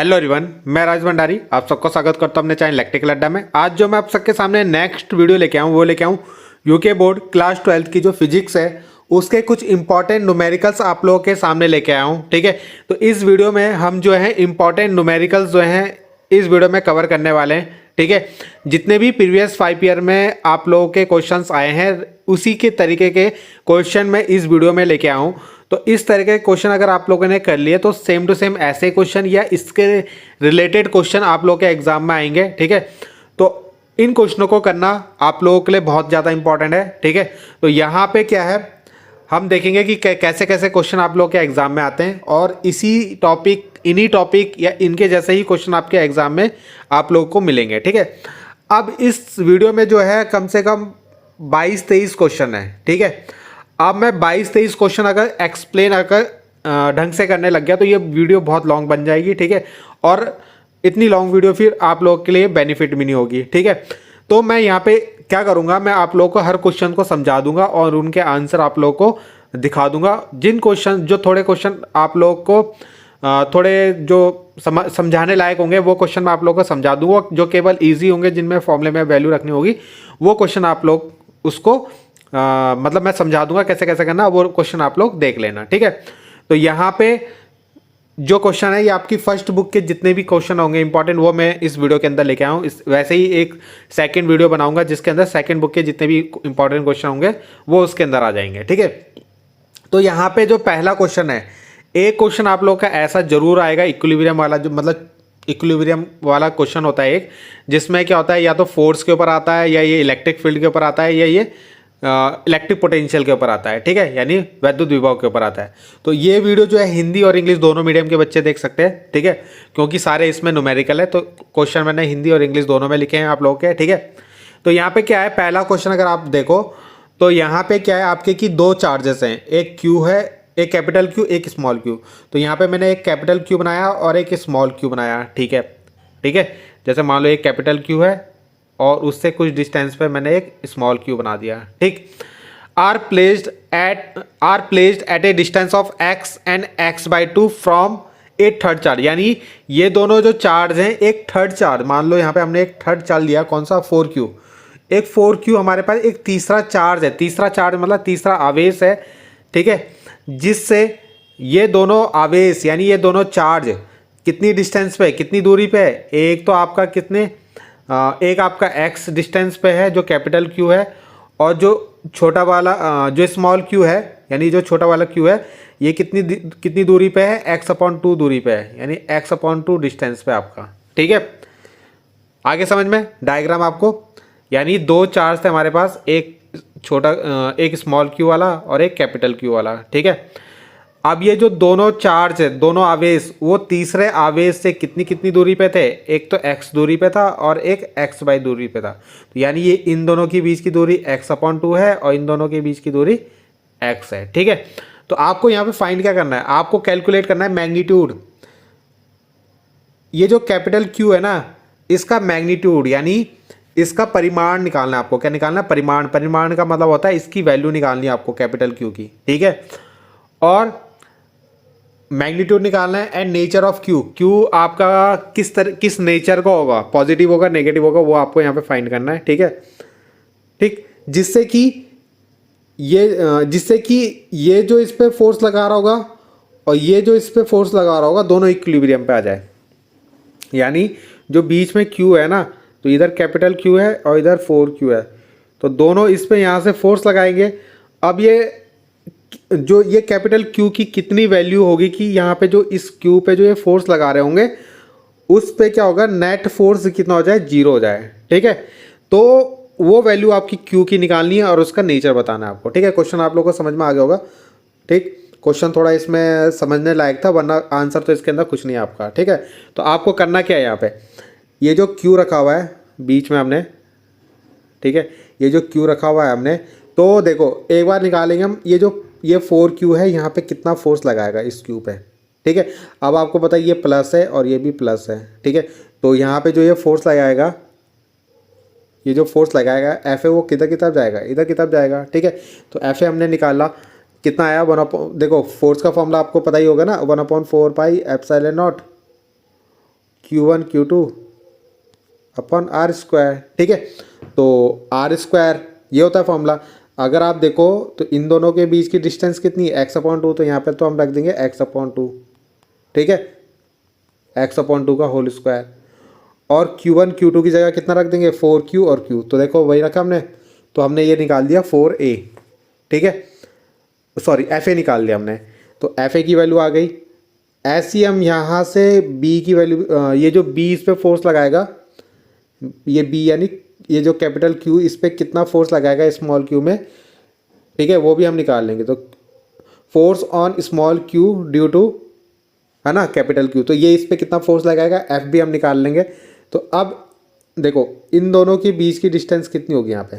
Hello everyone, मैं राज भंडारी आप सबका स्वागत करता हूं अपने चैनल इलेक्ट्रिकल अड्डा में। आज जो मैं आप सबके सामने नेक्स्ट वीडियो लेके आऊं वो लेके आऊं यूके बोर्ड क्लास 12 की जो फिजिक्स है उसके कुछ इंपॉर्टेंट न्यूमेरिकल्स आप लोगों के सामने लेके आया हूं। ठीक है, तो इस वीडियो में हम जो है इंपॉर्टेंट न्यूमेरिकल्स जो हैं इस वीडियो में कवर करने वाले हैं। ठीक है, जितने भी प्रीवियस 5 ईयर में आप लोगों के क्वेश्चंस आए हैं उसी के तरीके के क्वेश्चन मैं इस वीडियो में लेके आया हूं। तो इस तरह के क्वेश्चन अगर आप लोगों ने कर लिए तो सेम टू सेम ऐसे क्वेश्चन या इसके रिलेटेड क्वेश्चन आप लोगों के एग्जाम में आएंगे। ठीक है, तो इन क्वेश्चनों को करना आप लोगों के लिए बहुत ज़्यादा इंपॉर्टेंट है। ठीक है, तो यहाँ पे क्या है हम देखेंगे कि कैसे कैसे क्वेश्चन आप लोगों के एग्जाम में आते हैं और इन्हीं टॉपिक या इनके जैसे ही क्वेश्चन आपके एग्जाम में आप लोगों को मिलेंगे। ठीक है, अब इस वीडियो में जो है कम से कम 22-23 क्वेश्चन है। ठीक है, अब मैं 22-23 क्वेश्चन अगर एक्सप्लेन ढंग से करने लग गया तो ये वीडियो बहुत लॉन्ग बन जाएगी। ठीक है, और इतनी लॉन्ग वीडियो फिर आप लोगों के लिए बेनिफिट भी नहीं होगी। ठीक है, तो मैं यहाँ पे क्या करूँगा, मैं आप लोगों को हर क्वेश्चन को समझा दूंगा और उनके आंसर आप लोगों को दिखा दूंगा। जो थोड़े क्वेश्चन आप लोगों को थोड़े जो समझाने लायक होंगे वो क्वेश्चन मैं आप लोगों को समझा दूंगा। जो केवल ईजी होंगे जिनमें फॉर्मूले में वैल्यू रखनी होगी वो क्वेश्चन आप लोग उसको मतलब मैं समझा दूंगा कैसे कैसे करना, वो क्वेश्चन आप लोग देख लेना। ठीक है, तो यहाँ पे जो क्वेश्चन है ये आपकी फर्स्ट बुक के जितने भी क्वेश्चन होंगे इंपॉर्टेंट वो मैं इस वीडियो के अंदर लेके आया हूँ। वैसे ही एक सेकंड वीडियो बनाऊंगा जिसके अंदर सेकंड बुक के जितने भी इंपॉर्टेंट क्वेश्चन होंगे वो उसके अंदर आ जाएंगे। ठीक है, तो यहाँ पे जो पहला क्वेश्चन है, एक क्वेश्चन आप लोग का ऐसा जरूर आएगा इक्विलिब्रियम वाला, जो मतलब इक्विलिब्रियम वाला क्वेश्चन होता है एक, जिसमें क्या होता है या तो फोर्स के ऊपर आता है या ये इलेक्ट्रिक फील्ड के ऊपर आता है या ये इलेक्ट्रिक पोटेंशियल के ऊपर आता है। ठीक है, यानी वैद्युत विभव के ऊपर आता है। तो ये वीडियो जो है हिंदी और इंग्लिश दोनों मीडियम के बच्चे देख सकते हैं। ठीक है, क्योंकि सारे इसमें न्यूमेरिकल है तो क्वेश्चन मैंने हिंदी और इंग्लिश दोनों में लिखे हैं आप लोगों के। ठीक है, तो यहाँ पे क्या है, पहला क्वेश्चन अगर आप देखो तो यहाँ पे क्या है आपके कि दो चार्जेस हैं, एक क्यू है, एक कैपिटल क्यू एक स्मॉल क्यू। तो यहाँ पे मैंने एक कैपिटल क्यू बनाया और एक स्मॉल क्यू बनाया। ठीक है, ठीक है, जैसे मान लो एक कैपिटल क्यू है और उससे कुछ डिस्टेंस पे मैंने एक स्मॉल क्यू बना दिया। ठीक, are placed at a distance of x and x/2 from a third charge, यानी ये दोनों जो चार्ज हैं एक थर्ड चार्ज, मान लो यहाँ पे हमने एक थर्ड चार्ज लिया, कौन सा 4q, एक 4q हमारे पास एक तीसरा चार्ज है, तीसरा चार्ज मतलब तीसरा आवेश है। ठीक है, जिससे ये दोनों आवेश यानी ये दोनों चार्ज कितनी डिस्टेंस पे, कितनी दूरी पे है, एक तो आपका एक आपका x डिस्टेंस पे है जो कैपिटल Q है, और जो छोटा वाला जो स्मॉल q है यानी जो छोटा वाला q है ये कितनी दूरी पे है, x/2 दूरी पे है, यानी x/2 डिस्टेंस पे आपका। ठीक है, आगे समझ में डायग्राम आपको, यानी दो चार्ज थे हमारे पास, एक स्मॉल q वाला और एक कैपिटल Q वाला। ठीक है, अब ये जो दोनों चार्ज है, दोनों आवेश, वो तीसरे आवेश से कितनी दूरी पे थे, एक तो x दूरी पे था और एक x/2 दूरी पे था। तो यानी ये इन दोनों के बीच की दूरी x/2 है और इन दोनों के बीच की दूरी x है। ठीक है, तो आपको यहाँ पे फाइंड क्या करना है, आपको कैलकुलेट करना है मैग्नीट्यूड। ये जो कैपिटल Q है ना, इसका मैग्नीट्यूड यानी इसका परिमाण निकालना है आपको। क्या निकालना है, परिमाण। परिमाण का मतलब होता है इसकी वैल्यू निकालनी है आपको कैपिटल Q की। ठीक है, और मैग्नीट्यूड निकालना है and nature of Q. Q आपका किस नेचर का होगा, पॉजिटिव होगा नेगेटिव होगा, वो आपको यहाँ पे फाइंड करना है। ठीक है, ठीक, जिससे कि ये जो इस पे फोर्स लगा रहा होगा और ये जो इस पे फोर्स लगा रहा होगा दोनों इक्विलिब्रियम पे आ जाए। यानी जो बीच में क्यू है ना, तो इधर कैपिटल क्यू है और इधर 4q है, तो दोनों इस पे यहाँ से फोर्स लगाएंगे। अब ये कैपिटल Q की कितनी वैल्यू होगी कि यहाँ पे जो इस Q पे जो ये फोर्स लगा रहे होंगे उस पे क्या होगा, नेट फोर्स कितना हो जाए, 0 हो जाए। ठीक है, तो वो वैल्यू आपकी Q की निकालनी है और उसका नेचर बताना है आपको। ठीक है, क्वेश्चन आप लोगों को समझ में आ गया होगा। ठीक, क्वेश्चन थोड़ा इसमें समझने लायक था, वरना आंसर तो इसके अंदर कुछ नहीं है आपका। ठीक है, तो आपको करना क्या है, यहाँ पे ये जो Q रखा हुआ है बीच में हमने, ठीक है, ये जो Q रखा हुआ है हमने, तो देखो एक बार निकालेंगे हम, ये 4q है, यहाँ पे कितना फोर्स लगाएगा इस Q पे। ठीक है, अब आपको पता है ये प्लस है और ये भी प्लस है। ठीक है, तो यहाँ पे जो ये फोर्स लगाएगा, ये जो फोर्स लगाएगा F है वो किधर की तरफ जाएगा, इधर की तरफ जाएगा। ठीक है, तो F हमने निकाला, कितना आया देखो फोर्स का फॉर्मूला आपको पता ही होगा ना, 1/4 pi epsilon naught Q1 Q2 upon r square, ठीक है। तो आर स्क्वायर ये होता है फॉर्मूला। अगर आप देखो तो इन दोनों के बीच की डिस्टेंस कितनी है, x/2, तो यहाँ पे तो हम रख देंगे x/2, ठीक है, x/2 का होल स्क्वायर। और Q1 Q2 की जगह कितना रख देंगे, 4Q और Q, तो देखो वही रखा हमने, तो हमने ये निकाल दिया 4A, ठीक है, सॉरी FA निकाल दिया हमने, तो FA की वैल्यू आ गई। ऐसे ही हम यहाँ से B की वैल्यू, ये जो B इस पर फोर्स लगाएगा, ये B यानी ये जो कैपिटल Q इस पर कितना फोर्स लगाएगा स्मॉल q में, ठीक है, वो भी हम निकाल लेंगे। तो force on small q due to, है ना, कैपिटल Q, तो ये इस पर कितना फोर्स लगाएगा F भी हम निकाल लेंगे। तो अब देखो इन दोनों के बीच की डिस्टेंस कितनी होगी यहाँ पे,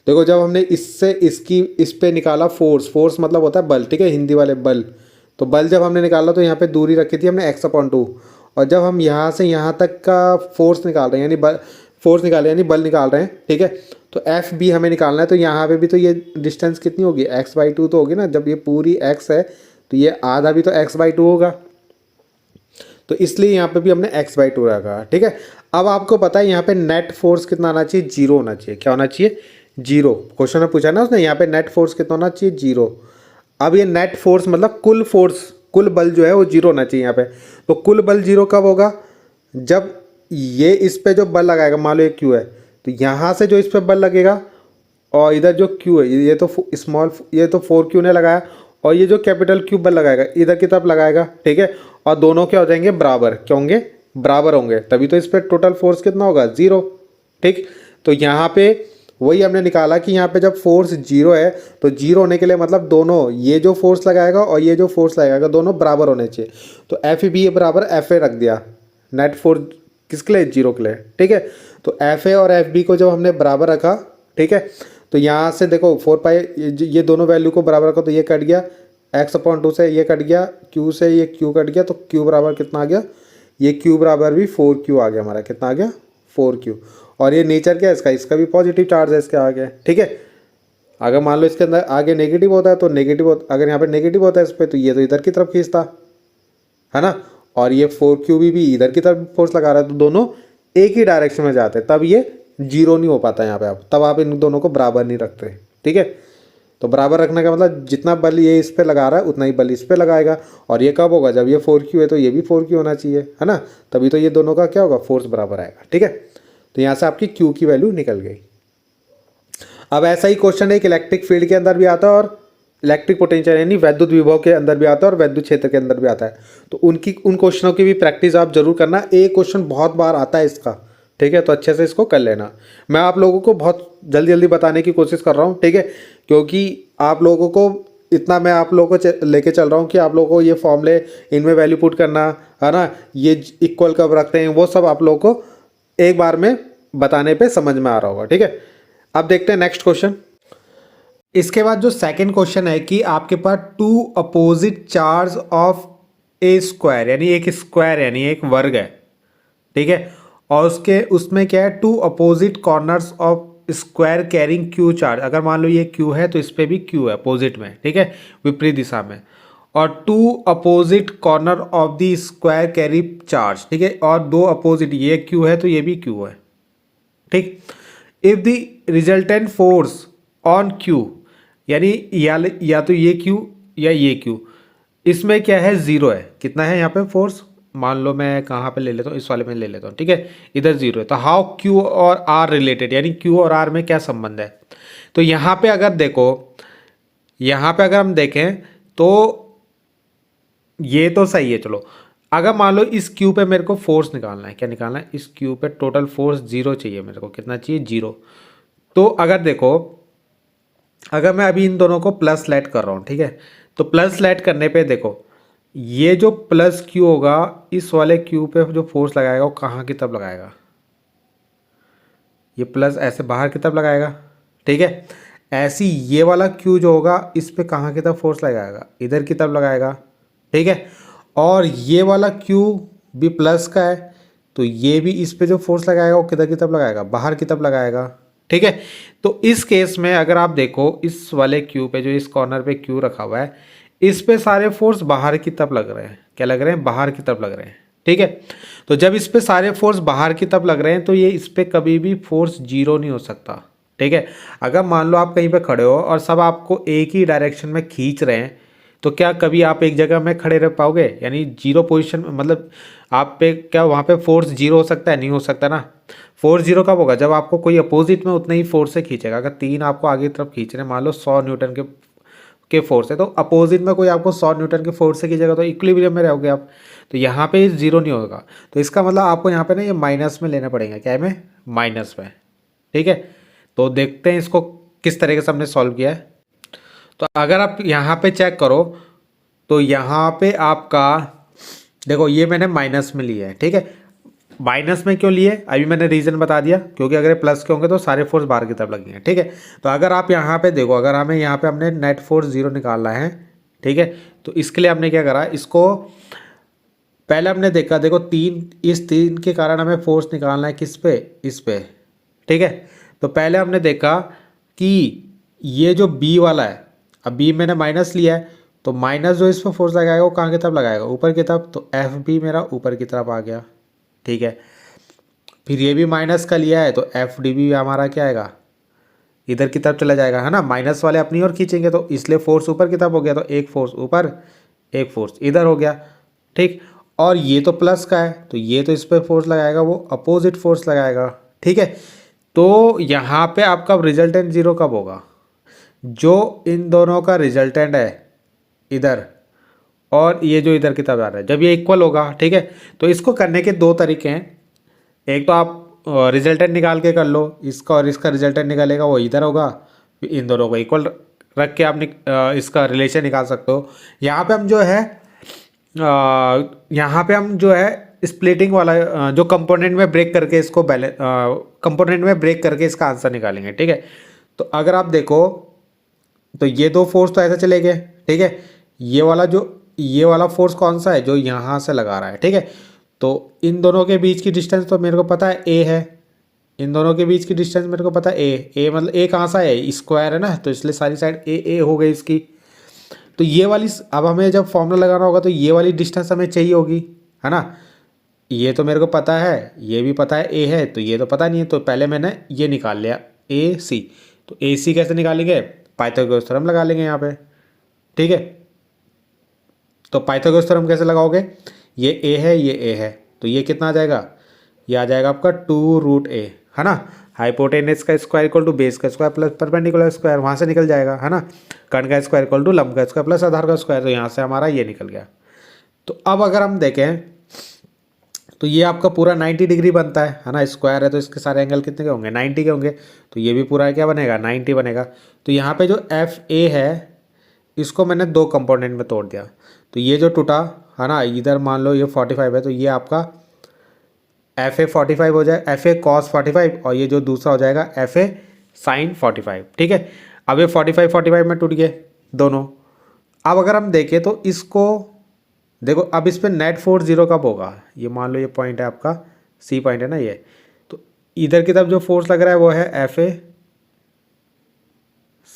देखो जब हमने इससे इसकी इस पे निकाला फोर्स, फोर्स मतलब होता है बल, ठीक है, हिंदी वाले बल, तो बल जब हमने निकाला तो यहाँ पे दूरी रखी थी हमने x/2, और जब हम यहाँ से यहाँ तक का फोर्स निकाल रहे हैं यानी बल, फोर्स निकाले यानी बल निकाल रहे हैं, ठीक है, तो एफ भी हमें निकालना है। तो यहाँ पे भी तो ये डिस्टेंस कितनी होगी, x/2 तो होगी ना, जब ये पूरी x है तो ये आधा भी तो x/2 होगा, तो इसलिए यहाँ पे भी हमने x/2 रखा, ठीक है। अब आपको पता है यहाँ पे नेट फोर्स कितना आना चाहिए, 0 होना चाहिए। क्या होना चाहिए, 0। क्वेश्चन में पूछा ना उसने, यहाँ पे नेट फोर्स कितना होना चाहिए, 0। अब ये नेट फोर्स मतलब कुल फोर्स, कुल बल जो है वो 0 होना चाहिए यहाँ पे। तो कुल बल 0 कब होगा, जब ये इस पे जो बल लगाएगा, मान लो ये Q है, तो यहाँ से जो इस पे बल लगेगा और इधर जो Q है, ये तो स्मॉल, ये तो 4Q ने लगाया, और ये जो कैपिटल Q बल लगाएगा इधर की तरफ लगाएगा, ठीक है, और दोनों क्या हो जाएंगे, बराबर। क्या होंगे, बराबर होंगे, तभी तो इस पर टोटल फोर्स कितना होगा, 0, ठीक। तो यहाँ पे वही हमने निकाला कि यहाँ पे जब फोर्स 0 है तो 0 होने के लिए मतलब दोनों, ये जो फोर्स लगाएगा और ये जो फोर्स लगाएगा दोनों बराबर होने चाहिए। तो एफ बी बराबर एफ ए रख दिया, नेट फोर्स किसके लिए, 0 के लिए, ठीक है। तो एफ ए और एफ बी को जब हमने बराबर रखा, ठीक है, तो यहाँ से देखो 4 पाई, ये दोनों वैल्यू को बराबर रखो तो ये कट गया, x/2 से ये कट गया, q से ये q कट गया, तो q बराबर कितना आ गया, ये q बराबर भी 4q आ गया हमारा, कितना आ गया, 4q। और ये नेचर क्या है इसका, इसका भी पॉजिटिव चार्ज है इसके आगे, ठीक है। अगर मान लो इसके अंदर आगे नेगेटिव होता है तो नेगेटिव, अगर यहाँ पे नेगेटिव होता है इस पर तो ये तो इधर की तरफ खींचता है ना, और ये 4q भी इधर की तरफ फोर्स लगा रहा है, तो दोनों एक ही डायरेक्शन में जाते हैं, तब ये 0 नहीं हो पाता यहाँ पे। आप तब आप इन दोनों को बराबर नहीं रखते, ठीक है। तो बराबर रखने का मतलब जितना बल ये इस पे लगा रहा है उतना ही बल इस पे लगाएगा, और ये कब होगा, जब ये 4q है तो ये भी 4q होना चाहिए, है ना, तभी तो ये दोनों का क्या होगा, फोर्स बराबर आएगा, ठीक है। तो यहाँ से आपकी q की वैल्यू निकल गई। अब ऐसा ही क्वेश्चन एक इलेक्ट्रिक फील्ड के अंदर भी आता है और इलेक्ट्रिक पोटेंशियल यानी वैद्युत विभव के अंदर भी आता है और वैद्युत क्षेत्र के अंदर भी आता है। तो उन क्वेश्चनों की भी प्रैक्टिस आप जरूर करना, एक क्वेश्चन बहुत बार आता है इसका, ठीक है, तो अच्छे से इसको कर लेना। मैं आप लोगों को बहुत जल्दी जल्दी बताने की कोशिश कर रहा हूँ, ठीक है, क्योंकि आप लोगों को इतना मैं आप लोगों को लेके चल रहा हूँ कि आप लोगों को ये फॉर्मूले, इनमें वैल्यू पुट करना, है ना, ये इक्वल कब रखते हैं, वो सब आप लोगों को एक बार में बताने पे समझ में आ रहा होगा, ठीक है। अब देखते हैं नेक्स्ट क्वेश्चन। इसके बाद जो सेकंड क्वेश्चन है कि आपके पास 2 opposite charge of A square, यानी एक स्क्वायर यानी एक वर्ग है, ठीक है, और उसमें क्या है, 2 opposite corners of square carrying Q charge. अगर मान लो ये क्यू है तो इस पर भी क्यू है अपोजिट में, ठीक है, विपरीत दिशा में, और 2 opposite corner of the square carry charge, ठीक है, और 2 अपोजिट, ये क्यू है तो ये भी क्यू है, ठीक। If the resultant force on Q, यानी या तो ये क्यू या ये क्यू, इसमें क्या है, 0 है, कितना है यहाँ पे फोर्स, मान लो मैं कहाँ पे ले लेता हूँ, इस वाले में ले लेता हूँ, ठीक है, इधर 0 है। तो हाउ क्यू और आर रिलेटेड, यानी क्यू और आर में क्या संबंध है। तो यहाँ पे अगर देखो, यहाँ पे अगर हम देखें तो ये तो सही है, चलो अगर मान लो इस क्यू पे मेरे को फोर्स निकालना है, क्या निकालना है, इस क्यू पे टोटल फोर्स 0 चाहिए मेरे को, कितना चाहिए, 0। तो अगर देखो, अगर मैं अभी इन दोनों को प्लस लेट कर रहा हूँ, ठीक है, तो प्लस लेट करने पे देखो ये जो प्लस क्यू होगा इस वाले क्यू पे जो फोर्स लगाएगा वो कहाँ की तरफ लगाएगा, ये प्लस ऐसे बाहर की तरफ लगाएगा, ठीक है। ऐसी ये वाला क्यू जो होगा इस पे कहाँ की तरफ फोर्स लगाएगा, इधर की तरफ लगाएगा, ठीक है। और ये वाला क्यू भी प्लस का है तो ये भी इस पे जो फोर्स लगाएगा वो किधर की तरफ लगाएगा, बाहर की तरफ लगाएगा, ठीक है। तो इस केस में अगर आप देखो इस वाले क्यू पे, जो इस कॉर्नर पे क्यू रखा हुआ है, इस पे सारे फोर्स बाहर की तरफ लग रहे हैं, क्या लग रहे हैं, बाहर की तरफ लग रहे हैं, ठीक है। तो जब इस पे सारे फोर्स बाहर की तरफ लग रहे हैं तो ये इस पे कभी भी फोर्स जीरो नहीं हो सकता, ठीक है। अगर मान लो आप कहीं पे खड़े हो और सब आपको एक ही डायरेक्शन में खींच रहे हैं तो क्या कभी आप एक जगह में खड़े रह पाओगे? यानी जीरो पोजीशन में, मतलब आप पे क्या वहाँ पे फोर्स जीरो हो सकता है? नहीं हो सकता ना। फोर्स जीरो कब होगा? जब आपको कोई अपोजिट में उतने ही फोर्स से खींचेगा। अगर तीन आपको आगे की तरफ खींच रहे हैं, मान लो 100 न्यूटन के फोर्स है, तो अपोजिट में कोई आपको 100 न्यूटन के फोर्स से खींचेगा तो इक्विलिब्रियम में रहोगे आप। तो यहाँ पे जीरो नहीं होगा। तो इसका मतलब आपको यहाँ पे ना ये माइनस में लेना पड़ेगा। क्या है? में माइनस में, ठीक है। तो देखते हैं इसको किस तरीके से हमने सॉल्व किया है। तो अगर आप यहाँ पे चेक करो तो यहाँ पे आपका देखो ये मैंने माइनस में लिया है, ठीक है। माइनस में क्यों लिए अभी मैंने रीज़न बता दिया, क्योंकि अगर प्लस के होंगे तो सारे फोर्स बाहर की तरफ लगेंगे, ठीक है। तो अगर आप यहाँ पे देखो, अगर हमें यहाँ पे हमने नेट फोर्स जीरो निकालना है, ठीक है, तो इसके लिए हमने क्या करा, इसको पहले हमने देखा, देखो तीन, इस तीन के कारण हमें फोर्स निकालना है किस पे? इस पे, ठीक है। तो पहले हमने देखा कि ये जो बी वाला है, अब बी मैंने माइनस लिया है तो माइनस जो इस पर फोर्स लगाएगा वो कहाँ की तरफ लगाएगा? ऊपर की तरफ। तो एफ बी मेरा ऊपर की तरफ आ गया, ठीक है। फिर ये भी माइनस का लिया है तो एफ डी भी हमारा क्या आएगा? इधर की तरफ चला जाएगा, है ना। माइनस वाले अपनी ओर खींचेंगे तो इसलिए फोर्स ऊपर की तरफ हो गया, तो एक फोर्स ऊपर एक फोर्स इधर हो गया, ठीक। और ये तो प्लस का है तो ये तो इस पर फोर्स लगाएगा, वो अपोजिट फोर्स लगाएगा, ठीक है। तो यहाँ पे आपका रिजल्टेंट जीरो कब होगा? जो इन दोनों का रिजल्टेंट है इधर और ये जो इधर की तरफ आ रहा है, जब ये इक्वल होगा, ठीक है। तो इसको करने के दो तरीके हैं। एक तो आप रिजल्टेंट निकाल के कर लो, इसका और इसका रिजल्टेंट निकालेगा वो इधर होगा, इन दोनों को इक्वल रख के आप इसका रिलेशन निकाल सकते हो। यहाँ पे हम जो है यहाँ पे हम जो है स्प्लिटिंग वाला जो कंपोनेंट में ब्रेक करके इसको कंपोनेंट में ब्रेक करके इसका आंसर निकालेंगे, ठीक है। तो अगर आप देखो तो ये दो फोर्स तो ऐसे चले गए, ठीक है। ये वाला फोर्स कौन सा है? जो यहाँ से लगा रहा है, ठीक है। तो इन दोनों के बीच की डिस्टेंस तो मेरे को पता है ए है, इन दोनों के बीच की डिस्टेंस मेरे को पता है ए मतलब ए कहाँ सा है? स्क्वायर है ना, तो इसलिए सारी साइड ए हो गई इसकी। तो ये वाली, अब हमें जब फॉर्मूला लगाना होगा तो ये वाली डिस्टेंस हमें चाहिए होगी, है ना। ये तो मेरे को पता है, ये भी पता है ए है, तो ये तो पता नहीं है, तो पहले मैंने ये निकाल लिया ए सी। तो ए सी कैसे निकालेंगे? पाइथागोरस थ्योरम लगा लेंगे यहाँ पे, ठीक है। तो पाइथागोरस थ्योरम कैसे लगाओगे? ये ए है, ये ए है, तो ये कितना आ जाएगा? ये आ जाएगा आपका 2√a, है ना। हाइपोटेनस का स्क्वायर इक्वल टू बेस का स्क्वायर प्लस परपेंडिकुलर स्क्वायर, वहाँ से निकल जाएगा, है ना। कर्ण का स्क्वायर इक्वल टू लंब का स्क्वायर प्लस आधार का स्क्वायर, तो यहाँ से हमारा ये निकल गया। तो अब अगर हम देखें तो ये आपका पूरा 90 डिग्री बनता है ना। स्क्वायर है तो इसके सारे एंगल कितने के होंगे? 90 के होंगे। तो ये भी पूरा क्या बनेगा? 90 बनेगा। तो यहाँ पे जो एफ ए है इसको मैंने दो कंपोनेंट में तोड़ दिया, तो ये जो टूटा, है ना, इधर मान लो ये 45 है तो ये आपका एफ ए 45 हो जाए, एफ ए कॉस 45, और ये जो दूसरा हो जाएगा एफ ए साइन 45, ठीक है। अब ये 45 में टूट गए दोनों। अब अगर हम देखें तो इसको देखो, अब इस पर नेट फोर्स जीरो कब होगा? ये मान लो ये पॉइंट है आपका, सी पॉइंट है ना ये, तो इधर की तरफ जो फोर्स लग रहा है वो है एफ ए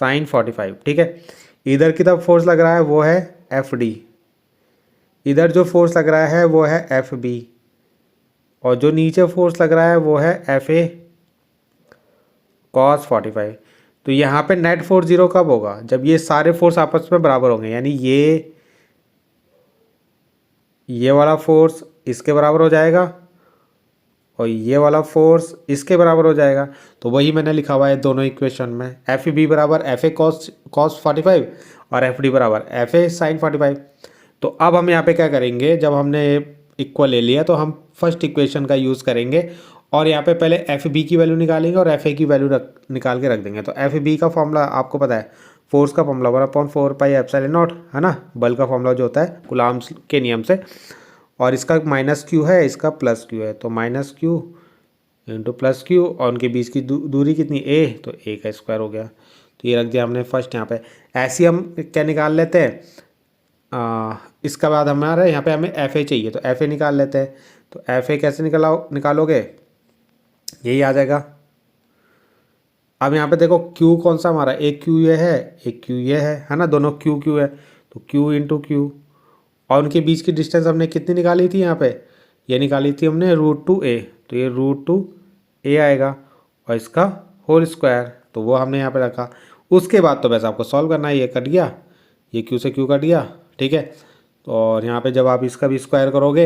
साइन 45, ठीक है। इधर की तरफ फोर्स लग रहा है वो है एफ डी, इधर जो फोर्स लग रहा है वो है एफ बी, और जो नीचे फोर्स लग रहा है वो है एफ ए कॉस 45। तो यहाँ पे नेट फोर्स जीरो कब होगा? जब ये सारे फोर्स आपस में बराबर होंगे, यानी ये वाला फोर्स इसके बराबर हो जाएगा और ये वाला फोर्स इसके बराबर हो जाएगा। तो वही मैंने लिखा हुआ है दोनों इक्वेशन में, एफ बी बराबर एफ ए कॉस 45 और एफ डी बराबर एफ ए साइन 45। तो अब हम यहाँ पे क्या करेंगे, जब हमने इक्वल ले लिया तो हम फर्स्ट इक्वेशन का यूज़ करेंगे और यहाँ पे पहले एफ बी की वैल्यू निकालेंगे और एफ ए की वैल्यू निकाल के रख देंगे। तो एफ बी का फॉर्मूला आपको पता है, फोर्स का फॉर्मूला 1/4 पाई एप्सिलॉन नॉट, है ना। बल का फॉर्मूला जो होता है कूलम्ब्स के नियम से, और इसका माइनस क्यू है, इसका प्लस क्यू है, तो minus Q into plus Q, और उनके बीच की दूरी कितनी? ए, तो ए का स्क्वायर हो गया। तो ये रख दिया हमने फर्स्ट यहाँ पे। ऐसे ही हम क्या निकाल लेते हैं, इसका बाद हमारा यहाँ पे हमें एफ ए चाहिए, तो एफ ए निकाल लेते हैं। तो एफ ए कैसे निकालोगे? यही आ जाएगा। अब यहाँ पे देखो क्यू कौन सा हमारा, एक क्यू ये है, एक क्यू ये है ना, दोनों क्यू क्यू है, तो क्यू इंटू क्यू, और उनके बीच की डिस्टेंस हमने कितनी निकाली थी यहाँ पे? ये निकाली थी हमने √2a, तो ये √2a आएगा और इसका होल स्क्वायर, तो वो हमने यहाँ पे रखा। उसके बाद तो बस आपको सॉल्व करना है, ये कट गया, ये q से q कट गया, ठीक है। तो और यहाँ पे जब आप इसका भी स्क्वायर करोगे,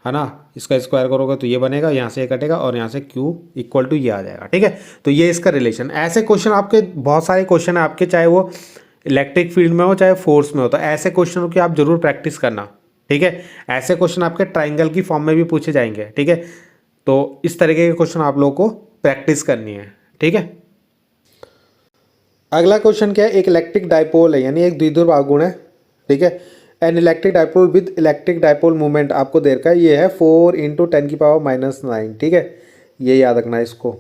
है ना, इसका स्क्वायर करोगे तो ये बनेगा, यहाँ से ये कटेगा और यहाँ से q इक्वल टू ये आ जाएगा, ठीक है। तो ये इसका रिलेशन। ऐसे क्वेश्चन आपके बहुत सारे क्वेश्चन है आपके, चाहे वो इलेक्ट्रिक फील्ड में हो चाहे फोर्स में हो, तो ऐसे क्वेश्चनों की आप जरूर प्रैक्टिस करना, ठीक है। ऐसे क्वेश्चन आपके ट्राइंगल की फॉर्म में भी पूछे जाएंगे, ठीक है। तो इस तरीके के क्वेश्चन आप लोगों को प्रैक्टिस करनी है, ठीक है। अगला क्वेश्चन क्या है, एक इलेक्ट्रिक डाइपोल है, यानी एक द्विध्रुव आघूर्ण है, ठीक है। N electric dipole with electric dipole movement आपको दे रखा है, ये है 4 × 10⁻⁹, ठीक है। ये याद रखना है इसको।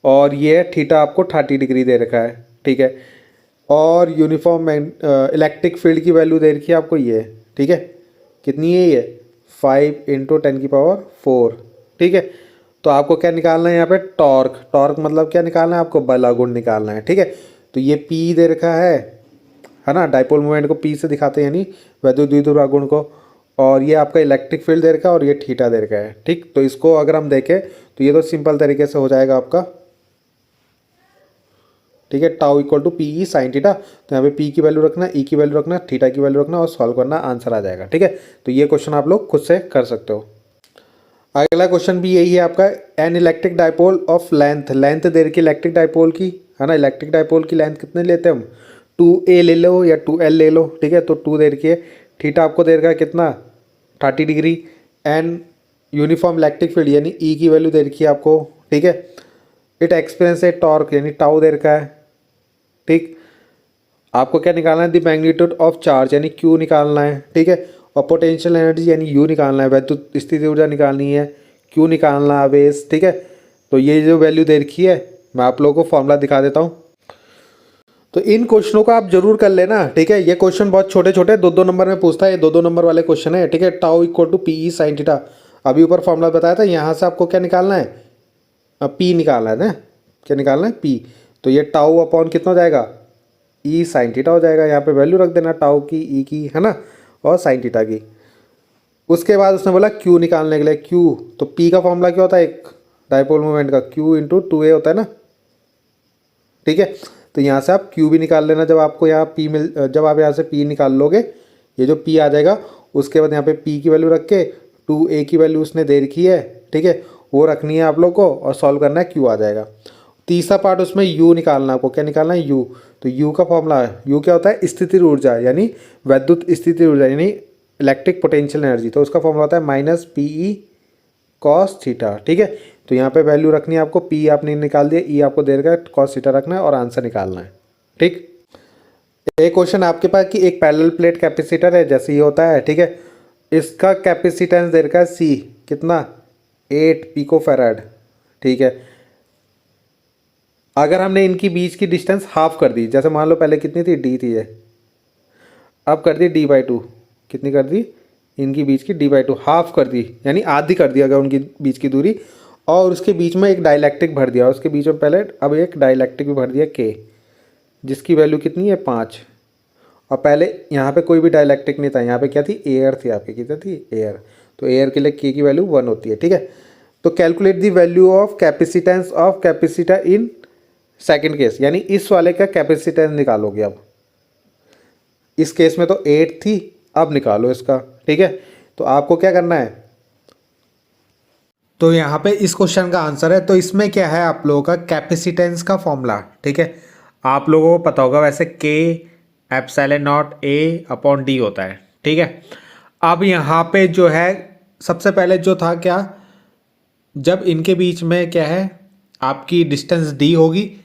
और ये थीटा आपको 30 डिग्री दे रखा है, ठीक है। और यूनिफॉर्म इलेक्ट्रिक फील्ड की वैल्यू दे रखी है आपको ये, ठीक है। कितनी है ये, 5 × 10⁴, ठीक है। तो आपको क्या निकालना है यहाँ पे, टॉर्क। टॉर्क मतलब क्या निकालना है आपको, बल आघूर्ण निकालना है, ठीक है। तो ये P दे रखा है ना, डाइपोल मूवमेंट को P से दिखाते हैं, यानी वैद्युत द्विध्रुव आघूर्ण को। और ये आपका इलेक्ट्रिक फील्ड दे रखा है और ये थीटा दे रखा है, ठीक। तो इसको अगर हम देखें तो ये तो सिंपल तरीके से हो जाएगा आपका, ठीक है। Tau equal to PE sin theta. तो यहाँ पे P की वैल्यू रखना, E की वैल्यू रखना, थीटा की वैल्यू रखना और सॉल्व करना, आंसर आ जाएगा, ठीक है। तो ये क्वेश्चन आप लोग खुद से कर सकते हो। अगला क्वेश्चन भी यही है आपका, an electric dipole of length. Length दे रखी इलेक्ट्रिक डाइपोल की, है ना। इलेक्ट्रिक डाइपोल की लेंथ कितने लेते हैं हम, 2a ले लो या 2l ले लो, ठीक है। तो 2 दे रखी है, थीटा आपको दे रखा है कितना, 30 degree. An uniform electric field यानी E की वैल्यू दे रखी है आपको, ठीक है। इट एक्सपीरियंस ए टॉर्क यानी टाउ दे रखा है, ठीक। आपको क्या निकालना है, द मैग्नीट्यूड ऑफ चार्ज यानी Q निकालना है, ठीक है। और पोटेंशियल एनर्जी यानी U निकालना है, वैद्युत स्थिति ऊर्जा निकालनी है, Q निकालना है, आवेश, ठीक है। तो ये जो वैल्यू दे रखी है, मैं आप लोगों को फॉर्मूला दिखा देता हूँ। तो इन क्वेश्चनों को आप जरूर कर लेना, ठीक है। ये क्वेश्चन बहुत छोटे छोटे 2-2 नंबर में पूछता है, ये 2-2 नंबर वाले क्वेश्चन है, ठीक है। Tau equal to PE sin theta, अभी ऊपर फॉर्मूला बताया था, यहाँ से आपको क्या निकालना है, P निकालना है ना, क्या निकालना है, P। तो ये टाउ अपॉन कितना हो जाएगा, E sin थीटा हो जाएगा। यहाँ पे वैल्यू रख देना टाउ की, E की, है ना, और sin थीटा की। उसके बाद उसने बोला Q निकालने के लिए, Q तो P का फॉर्मूला क्या होता है, एक डाइपोल मूवमेंट का Q × 2a होता है ना, ठीक है। तो यहाँ से आप Q भी निकाल लेना, जब आपको यहाँ जब आप यहाँ से P निकाल लोगे, ये जो P आ जाएगा, उसके बाद यहाँ पे P की वैल्यू रख के 2a की वैल्यू उसने दे रखी है, ठीक है, वो रखनी है आप लोग को और सॉल्व करना है, Q आ जाएगा। तीसरा पार्ट उसमें U निकालना है आपको, क्या निकालना है, U। तो U का फॉर्मूला है, U क्या होता है, स्थितिज ऊर्जा यानी वैद्युत स्थितिज ऊर्जा यानी इलेक्ट्रिक पोटेंशियल एनर्जी। तो उसका फॉर्मूला होता है -PE cos थीटा, ठीक है। तो यहाँ पे वैल्यू रखनी है आपको, P आपने निकाल दिया, E आपको दे रखा है, cos थीटा रखना है और आंसर निकालना है, ठीक। एक क्वेश्चन आपके पास कि एक पैरेलल प्लेट कैपेसिटर है, जैसे ये होता है, ठीक है। इसका कैपेसिटेंस दे रखा है C, कितना, 8 पिकोफैराड, ठीक है। अगर हमने इनकी बीच की डिस्टेंस हाफ कर दी, जैसे मान लो पहले कितनी थी, D थी ये, अब कर दी D/2, कितनी कर दी, इनकी बीच की D/2 हाफ कर दी, यानी आधी कर दी अगर उनकी बीच की दूरी। और उसके बीच में एक डाइलेक्ट्रिक भर दिया, उसके बीच में पहले अब एक डाइलेक्ट्रिक भी भर दिया K, जिसकी वैल्यू कितनी है, 5। और पहले यहाँ पे कोई भी डाइलेक्ट्रिक नहीं था, यहाँ पे क्या थी, एयर थी आपकी, कितनी थी, एयर। तो एयर के लिए K की वैल्यू 1 होती है, ठीक है। तो calculate the value of capacitance of capacitor in second case, यानी इस वाले का कैपेसिटेंस निकालोगे। अब इस केस में तो 8 थी, अब निकालो इसका, ठीक है। तो आपको क्या करना है, तो यहाँ पे इस क्वेश्चन का आंसर है, तो इसमें क्या है आप लोगों का कैपेसिटेंस का फॉर्मूला, ठीक है। आप लोगों को पता होगा वैसे K∁A/D होता है, ठीक है। अब यहाँ पे जो है सबसे पहले जो था क्या, जब इनके बीच में क्या है आपकी डिस्टेंस D होगी,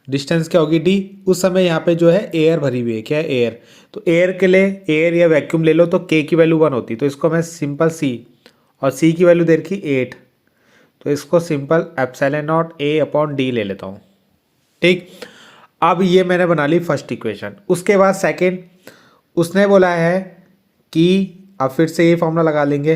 डिस्टेंस क्या होगी D, उस समय यहाँ पे जो है एयर भरी हुई है, क्या है, एयर। तो एयर के लिए एयर या वैक्यूम ले लो तो K की वैल्यू 1 होती, तो इसको मैं सिंपल C, और C की वैल्यू दे रखी 8, तो इसको सिंपल ε0A/D ले लेता हूँ, ठीक। अब ये मैंने बना ली फर्स्ट इक्वेशन। उसके बाद सेकंड उसने बोला है कि अब फिर से ये फॉर्मूला लगा लेंगे,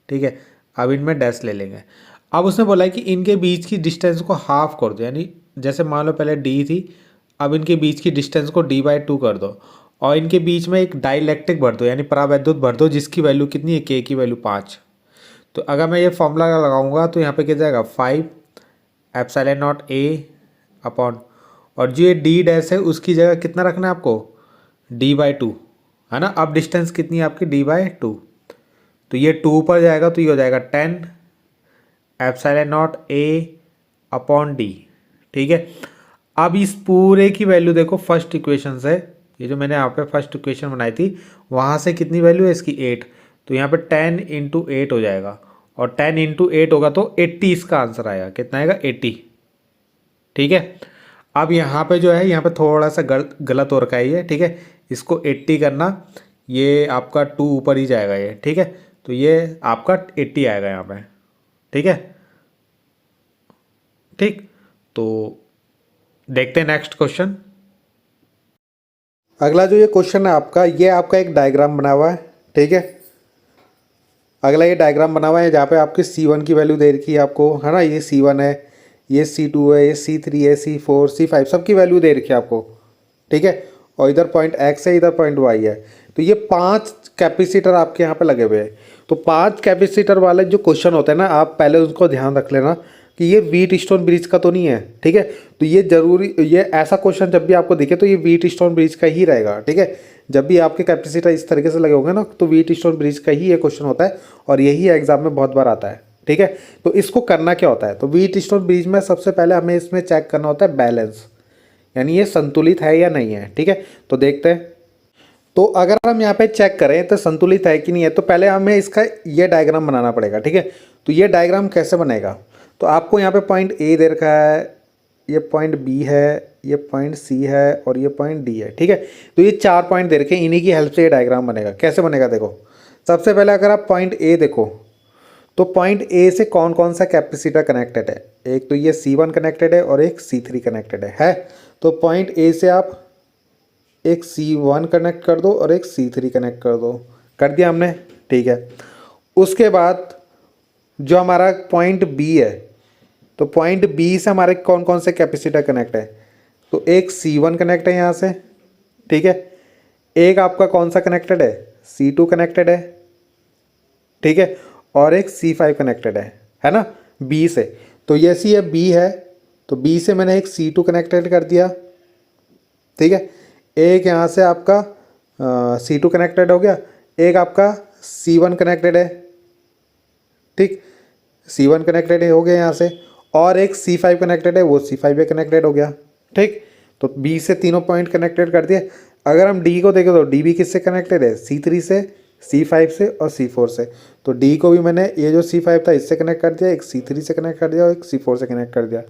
ठीक है। अब इनमें डैश ले लेंगे। अब उसने बोला है कि इनके बीच की डिस्टेंस को हाफ कर दो, यानी जैसे मान लो पहले D थी, अब इनके बीच की डिस्टेंस को D/2 कर दो। और इनके बीच में एक डाइलेक्ट्रिक भर दो यानी परावैद्युत भर दो जिसकी वैल्यू कितनी है, के की वैल्यू 5। तो अगर मैं ये फॉर्मूला लगाऊंगा तो यहाँ पे क्या जाएगा 5 एप्सिलॉन नॉट ए अपॉन, और जो ये डी डैश है उसकी जगह कितना रखना है आपको, d/2 है ना। अब डिस्टेंस कितनी है आपकी, d/2। तो ये 2 पर जाएगा तो ये हो जाएगा 10 epsilon not a upon D. ठीक है, अब इस पूरे की वैल्यू देखो फर्स्ट इक्वेशन से, ये जो मैंने यहाँ पे फर्स्ट इक्वेशन बनाई थी वहाँ से कितनी वैल्यू है इसकी 8, तो यहाँ पे 10 × 8 हो जाएगा, और 10 × 8 होगा तो 80 इसका आंसर आएगा। कितना आएगा, 80। ठीक है, अब यहाँ पे जो है यहाँ पे थोड़ा सा गलत हो रखा है ये। ठीक है, इसको 80 करना, ये आपका 2 ऊपर ही जाएगा ये। ठीक है, तो ये आपका 80 आएगा यहाँ पे। ठीक है, ठीक, तो देखते हैं नेक्स्ट क्वेश्चन। अगला जो ये क्वेश्चन है आपका, ये आपका एक डायग्राम बना हुआ है। ठीक है, अगला ये डायग्राम बना हुआ है जहाँ पे आपकी C1 की वैल्यू दे रखी है आपको, है ना। ये C1 है, ये C2 है, ये C3 है, C4 C5 सबकी वैल्यू दे रखी है आपको। ठीक है, और इधर पॉइंट X है, इधर पॉइंट Y है। तो ये 5 कैपेसिटर आपके यहाँ पे लगे हुए हैं। तो 5 कैपेसिटर वाले जो क्वेश्चन होते हैं ना, आप पहले उसको ध्यान रख लेना कि ये व्हीटस्टोन ब्रिज का तो नहीं है। ठीक है, तो ये जरूरी, ये ऐसा क्वेश्चन जब भी आपको दिखे तो ये व्हीटस्टोन ब्रिज का ही रहेगा। ठीक है, जब भी आपके कैपेसिटर इस तरीके से लगे होंगे ना तो व्हीटस्टोन ब्रिज का ही ये क्वेश्चन होता है, और यही एग्जाम में बहुत बार आता है। ठीक है, तो इसको करना क्या होता है, तो व्हीटस्टोन ब्रिज में सबसे पहले हमें इसमें चेक करना होता है बैलेंस, यानी ये संतुलित है या नहीं है। ठीक है, तो देखते हैं। तो अगर हम यहाँ पे चेक करें तो संतुलित है कि नहीं है, तो पहले हमें इसका ये डायग्राम बनाना पड़ेगा। ठीक है, तो ये डायग्राम कैसे बनेगा, तो आपको यहाँ पे पॉइंट ए दे रखा है, ये पॉइंट बी है, ये पॉइंट सी है, और ये पॉइंट डी है। ठीक है, तो ये 4 पॉइंट दे रखे हैं, इन्हीं की हेल्प से ये डायग्राम बनेगा। कैसे बनेगा देखो, सबसे पहले अगर आप पॉइंट ए देखो तो पॉइंट ए से कौन कौन सा कैपेसिटर कनेक्टेड है, एक तो ये C1 कनेक्टेड है और एक C3 कनेक्टेड है। तो पॉइंट ए से आप एक C1 कनेक्ट कर दो और एक C3 कनेक्ट कर दो, कर दिया हमने। ठीक है, उसके बाद जो हमारा पॉइंट बी है, तो पॉइंट बी से हमारे कौन कौन से कैपेसिटर कनेक्ट है, तो एक C1 कनेक्ट है यहाँ से। ठीक है, एक आपका कौन सा कनेक्टेड है, C2 कनेक्टेड है। ठीक है, और एक C5 कनेक्टेड है ना, बी से। तो जैसे ये बी है तो बी से मैंने एक C2 कनेक्टेड कर दिया। ठीक है, एक यहाँ से आपका C2 कनेक्टेड हो गया, एक आपका C1 कनेक्टेड है। ठीक, C1 कनेक्टेड हो गया यहाँ से, और एक C5 कनेक्टेड है, वो C5 भी कनेक्टेड हो गया। ठीक, तो B से तीनों पॉइंट कनेक्टेड कर दिए। अगर हम D को देखें तो D भी किससे कनेक्टेड है, C3 से, C5 से और C4 से। तो D को भी मैंने ये जो C5 था इससे कनेक्ट कर दिया, एक C3 से कनेक्ट कर दिया और एक C4 से कनेक्ट कर दिया।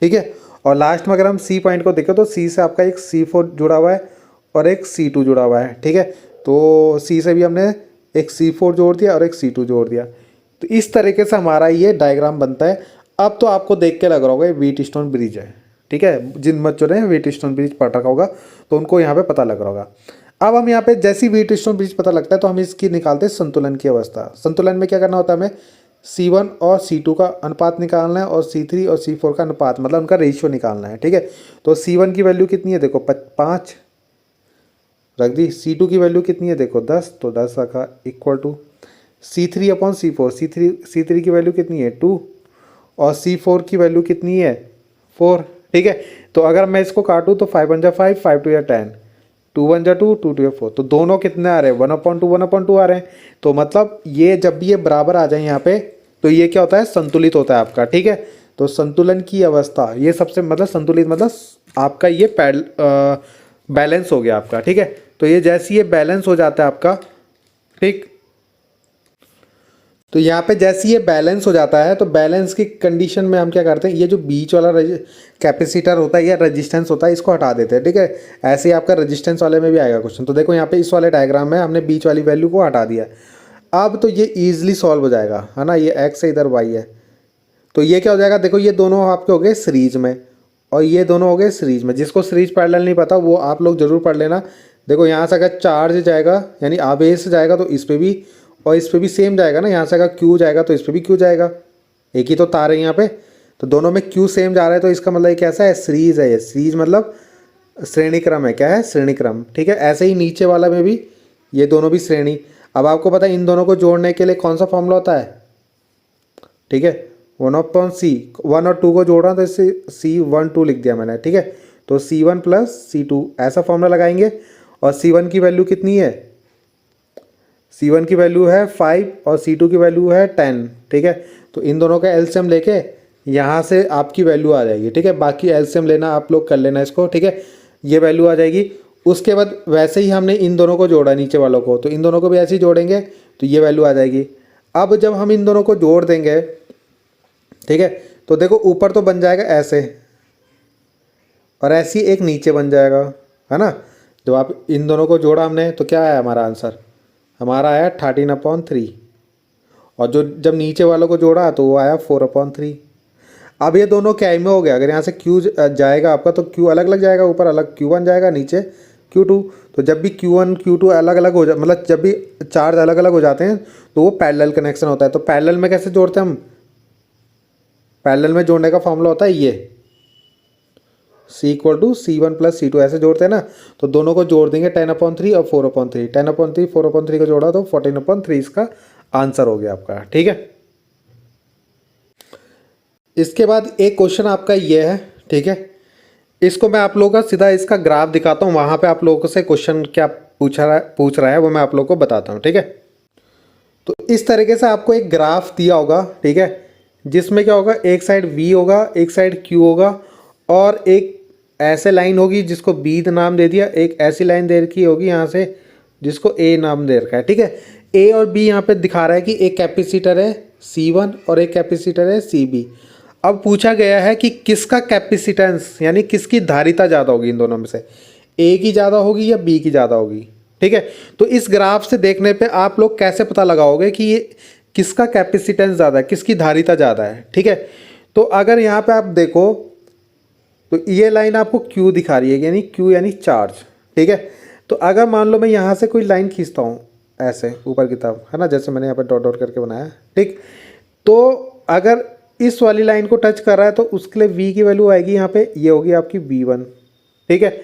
ठीक है, और लास्ट में अगर हम C पॉइंट को देखें तो C से आपका एक C4 जुड़ा हुआ है और एक C2 जुड़ा हुआ है। ठीक है, तो C से भी हमने एक C4 जोड़ दिया और एक C2 जोड़ दिया। तो इस तरीके से हमारा ये डायग्राम बनता है। अब तो आपको देख के लग रहा होगा ये व्हीटस्टोन ब्रिज है। ठीक है, जिन बच्चों ने व्हीटस्टोन ब्रिज पढ़ रखा होगा तो उनको यहाँ पे पता लग रहा होगा। अब हम यहाँ पे जैसी व्हीटस्टोन ब्रिज पता लगता है तो हम इसकी निकालते हैं संतुलन की अवस्था। संतुलन में क्या करना होता है, हमें C1 और C2 का अनुपात निकालना है और C3 और C4 का अनुपात, मतलब उनका रेशियो निकालना है। ठीक है, तो C1 की वैल्यू कितनी है देखो 5 रख दी, C2 की वैल्यू कितनी है देखो 10, तो 10 रखा इक्वल टू C3/C4। C3 की वैल्यू कितनी है 2 और C4 की वैल्यू कितनी है 4। ठीक है, तो अगर मैं इसको काटूँ तो 5 1 5, 5 2 10, 2 1 2, 2 2 4, तो दोनों कितने आ रहे हैं 1/2 1/2 आ रहे हैं। तो मतलब ये जब भी ये बराबर आ जाए यहाँ पे तो ये क्या होता है, संतुलित होता है आपका। ठीक है, तो संतुलन की अवस्था ये सबसे मतलब संतुलित मतलब आपका ये बैलेंस हो गया आपका। ठीक है, तो ये जैसे ये बैलेंस हो जाता है आपका, ठीक, तो यहाँ पे जैसे ये बैलेंस हो जाता है तो बैलेंस की कंडीशन में हम क्या करते हैं, ये जो बीच वाला कैपेसिटर होता है या रेजिस्टेंस होता है इसको हटा देते हैं। ठीक है, ऐसे ही आपका रेजिस्टेंस वाले में भी आएगा क्वेश्चन। तो देखो यहाँ पे इस वाले डायग्राम में हमने बीच वाली वैल्यू को हटा दिया। अब तो ये ईजिली सॉल्व हो जाएगा, है ना। ये एक्स है, इधर वाई है, तो ये क्या हो जाएगा देखो, ये दोनों आपके हो गए सीरीज में और ये दोनों हो गए सीरीज में। जिसको सीरीज पैरेलल नहीं पता वो आप लोग जरूर पढ़ लेना। देखो यहाँ से अगर चार्ज जाएगा यानी आवेश जाएगा तो इस पर भी और इस पर भी सेम जाएगा ना। यहाँ से अगर क्यू जाएगा तो इस पर भी क्यू जाएगा, एक ही तो तार है यहाँ पे, तो दोनों में क्यू सेम जा रहा है। तो इसका मतलब ये कैसा है, सीरीज है। ये सीरीज मतलब श्रेणी क्रम है, क्या है, श्रेणी क्रम। ठीक है, ऐसे ही नीचे वाला में भी ये दोनों भी श्रेणी। अब आपको पता है इन दोनों को जोड़ने के लिए कौन सा फॉर्मूला होता है, ठीक है, 1/c, 1 और 2 को जोड़ रहा हूँ तो इससे C12 लिख दिया मैंने। ठीक है, तो C1 + C2 ऐसा फॉर्मूला लगाएंगे। और C1 की वैल्यू कितनी है, C1 की वैल्यू है 5 और C2 की वैल्यू है 10। ठीक है, तो इन दोनों का एलसीएम लेके यहाँ से आपकी वैल्यू आ जाएगी। ठीक है, बाकी एलसीएम लेना आप लोग कर लेना इसको। ठीक है, ये वैल्यू आ जाएगी। उसके बाद वैसे ही हमने इन दोनों को जोड़ा नीचे वालों को, तो इन दोनों को भी ऐसे ही जोड़ेंगे तो ये वैल्यू आ जाएगी। अब जब हम इन दोनों को जोड़ देंगे, ठीक है, तो देखो ऊपर तो बन जाएगा ऐसे और ऐसी एक नीचे बन जाएगा, है ना। जब आप इन दोनों को जोड़ा हमने तो क्या आया हमारा आंसर, हमारा आया 13/3। और जो जब नीचे वालों को जोड़ा तो वो आया 4/3। अब ये दोनों क्या में हो गया, अगर यहाँ से Q जाएगा आपका तो Q अलग अलग जाएगा, ऊपर अलग Q1 जाएगा, नीचे Q2। तो जब भी Q1 Q2 अलग अलग हो जाए, मतलब जब भी चार्ज अलग अलग हो जाते हैं तो वो पैरेलल कनेक्शन होता है। तो पैरेलल में कैसे जोड़ते हैं हम, पैरेलल में जोड़ने का फॉर्मूला होता है ये C = C1 + C2 ऐसे जोड़ते हैं ना। तो दोनों को जोड़ देंगे 10/3 और 4/3, 10/3 4/3 को जोड़ा तो 14/3 इसका आंसर हो गया आपका। ठीक है, इसके बाद एक क्वेश्चन आपका ये है, ठीक है, इसको मैं आप लोगों का सीधा इसका ग्राफ दिखाता हूँ, वहाँ पे आप लोगों से क्वेश्चन क्या पूछ रहा है वो मैं आप लोगों को बताता हूँ। ठीक है, तो इस तरीके से आपको एक ग्राफ दिया होगा, ठीक है, जिसमें क्या होगा, एक साइड V होगा, एक साइड Q होगा, और एक ऐसे लाइन होगी जिसको B नाम दे दिया, एक ऐसी लाइन दे रखी होगी यहाँ से जिसको A नाम दे रखा है। ठीक है, A और B यहाँ पे दिखा रहा है कि एक कैपेसिटर है C1 और एक कैपेसिटर है CB। अब पूछा गया है कि किसका कैपेसिटेंस यानी किसकी धारिता ज़्यादा होगी, इन दोनों में से A की ज़्यादा होगी या B की ज़्यादा होगी। ठीक है, तो इस ग्राफ से देखने पे आप लोग कैसे पता लगाओगे कि ये किसका कैपेसिटेंस ज़्यादा है, किसकी धारिता ज़्यादा है। ठीक है, तो अगर यहाँ पे आप देखो तो ये लाइन आपको Q दिखा रही है, यानी Q यानी चार्ज। ठीक है, तो अगर मान लो मैं यहाँ से कोई लाइन खींचता हूँ ऐसे ऊपर की तरफ, है ना, जैसे मैंने यहाँ पर डॉट डॉट करके बनाया। ठीक, तो अगर इस वाली लाइन को टच कर रहा है तो उसके लिए V की वैल्यू आएगी यहाँ पे, ये होगी आपकी V1। ठीक है,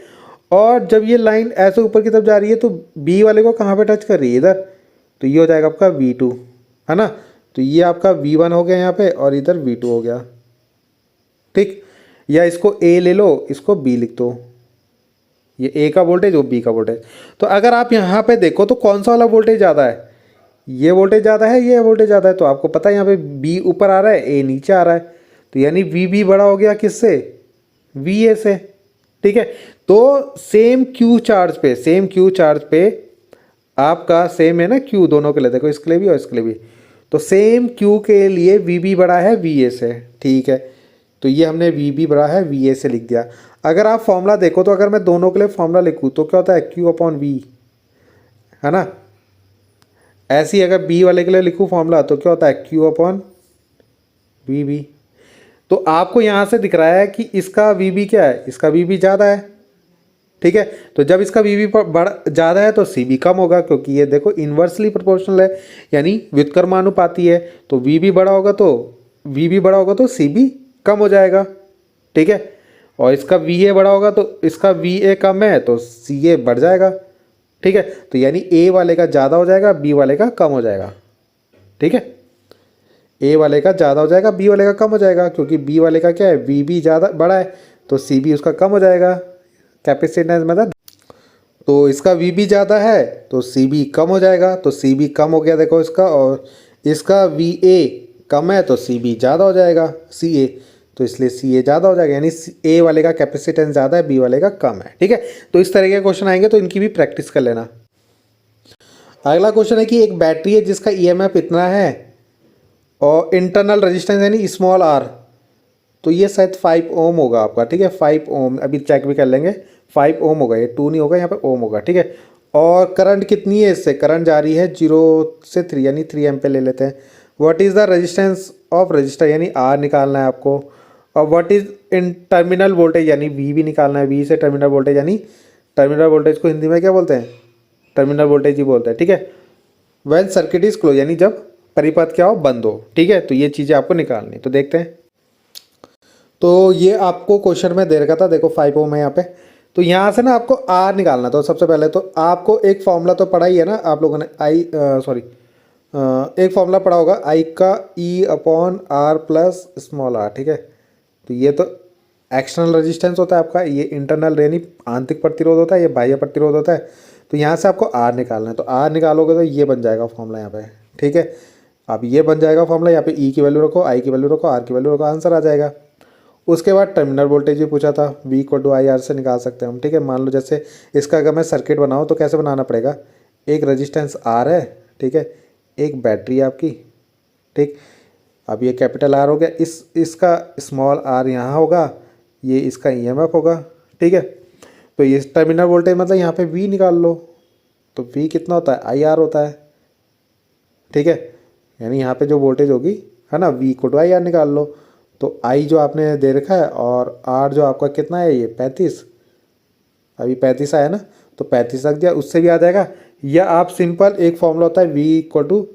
और जब ये लाइन ऐसे ऊपर की तरफ जा रही है तो B वाले को कहाँ पे टच कर रही है, इधर, तो ये हो जाएगा आपका V2, है ना। तो ये आपका V1 हो गया यहाँ पे और इधर V2 हो गया। ठीक, या इसको A ले लो, इसको B लिख दो, ये A का वोल्टेज और B का वोल्टेज। तो अगर आप यहाँ पे देखो तो कौन सा वाला वोल्टेज ज़्यादा है, ये वोल्टेज ज़्यादा है, ये वोल्टेज ज़्यादा है। तो आपको पता है यहाँ पे B ऊपर आ रहा है, A नीचे आ रहा है, तो यानी VB बड़ा हो गया किससे, VA से। ठीक है, तो सेम Q चार्ज पे आपका सेम है ना, Q दोनों के लिए, देखो इसके लिए भी और इसके लिए भी, तो सेम Q के लिए VB बड़ा है VA से। ठीक है, तो ये हमने VB बड़ा है VA से लिख दिया। अगर आप फॉर्मूला देखो तो अगर मैं दोनों के लिए फॉर्मूला लिखूँ तो क्या होता है, Q/V, है ना। ऐसी अगर B वाले के लिए लिखूँ फॉर्मूला तो क्या होता है, Q/VB। तो आपको यहाँ से दिख रहा है कि इसका VB क्या है, इसका VB ज़्यादा है। ठीक है, तो जब इसका VB बड़ा ज़्यादा है तो CB कम होगा, क्योंकि ये देखो इन्वर्सली प्रोपोर्शनल है, यानी व्युत्क्रमानुपाती है। तो VB बड़ा होगा तो CB कम हो जाएगा। ठीक है, और इसका VA बड़ा होगा तो इसका VA कम है तो CA बढ़ जाएगा। ठीक है, तो यानी A वाले का ज़्यादा हो जाएगा, B वाले का कम हो जाएगा। ठीक है, A वाले का ज़्यादा हो जाएगा, B वाले का कम हो जाएगा, क्योंकि B वाले का क्या है, VB ज़्यादा बड़ा है तो CB उसका कम हो जाएगा, कैपेसिटेंस मतलब। तो इसका VB ज़्यादा है तो CB कम हो जाएगा, तो CB कम हो गया देखो इसका, और इसका VA कम है तो CB ज़्यादा हो जाएगा, CA, तो इसलिए CA ज़्यादा हो जाएगा, यानी A वाले का कैपेसिटेंस ज़्यादा है, B वाले का कम है। ठीक है, तो इस तरह के क्वेश्चन आएंगे तो इनकी भी प्रैक्टिस कर लेना। अगला क्वेश्चन है कि एक बैटरी है जिसका EMF इतना है और इंटरनल रेजिस्टेंस यानी स्मॉल r, तो ये शायद 5 ओम होगा आपका। ठीक है, 5 ओम, अभी चेक भी कर लेंगे, 5 ओम होगा, ये 2 नहीं होगा, यहाँ पे ओम होगा। ठीक है, और करंट कितनी है, इससे करंट जा रही है 0 से 3 यानी 3 एम्पीयर ले लेते हैं। What is the resistance of register, यानी R निकालना है आपको। और what is in terminal voltage, यानी V भी निकालना है, V से टर्मिनल वोल्टेज, यानी टर्मिनल वोल्टेज को हिंदी में क्या बोलते हैं, टर्मिनल वोल्टेज ही बोलते हैं। ठीक है, व्हेन सर्किट इज क्लोज, यानी जब परिपथ क्या हो, बंद हो। ठीक है, तो ये चीज़ें आपको निकालनी, तो देखते हैं। तो ये आपको क्वेश्चन में दे रखा था, देखो 5 ओम है यहाँ पे, तो यहाँ से ना आपको आर निकालना। तो सबसे पहले तो आपको एक फॉर्मूला तो पढ़ा ही है ना आप लोगों ने, एक फॉर्मूला पढ़ा होगा आई का E upon R plus small r, ठीक है। तो ये तो एक्सटर्नल रेजिस्टेंस होता है आपका, ये इंटरनल यानी आंतरिक प्रतिरोध होता है, ये बाह्य प्रतिरोध होता है। तो यहाँ से आपको आर निकालना है। तो आर निकालोगे तो ये बन जाएगा फॉर्मूला यहाँ पे, ठीक है। अब ये बन जाएगा फॉर्मूला, यहाँ पे ई की वैल्यू रखो, आई की वैल्यू रखो, आर की वैल्यू रखो, आंसर आ जाएगा। उसके बाद टर्मिनल वोल्टेज भी पूछा था, V equal to I R से निकाल सकते हैं हम, ठीक है। मान लो जैसे इसका अगर मैं सर्किट बनाऊँ तो कैसे बनाना पड़ेगा, एक रेजिस्टेंस R है, ठीक है, एक बैटरी है आपकी, ठीक। अब ये कैपिटल R हो गया, इसका स्मॉल r यहाँ होगा, ये इसका EMF होगा, ठीक है। तो ये टर्मिनल वोल्टेज मतलब यहाँ पे V निकाल लो। तो V कितना होता है, IR होता है, ठीक है। यानी यहाँ पे जो वोल्टेज होगी है ना, V equal to I R निकाल लो। तो I जो आपने दे रखा है और R जो आपका कितना है, ये 35, अभी 35 आया ना, तो 35 रख दिया, उससे भी आ जाएगा। या आप सिंपल एक फॉर्मूला होता है V equal to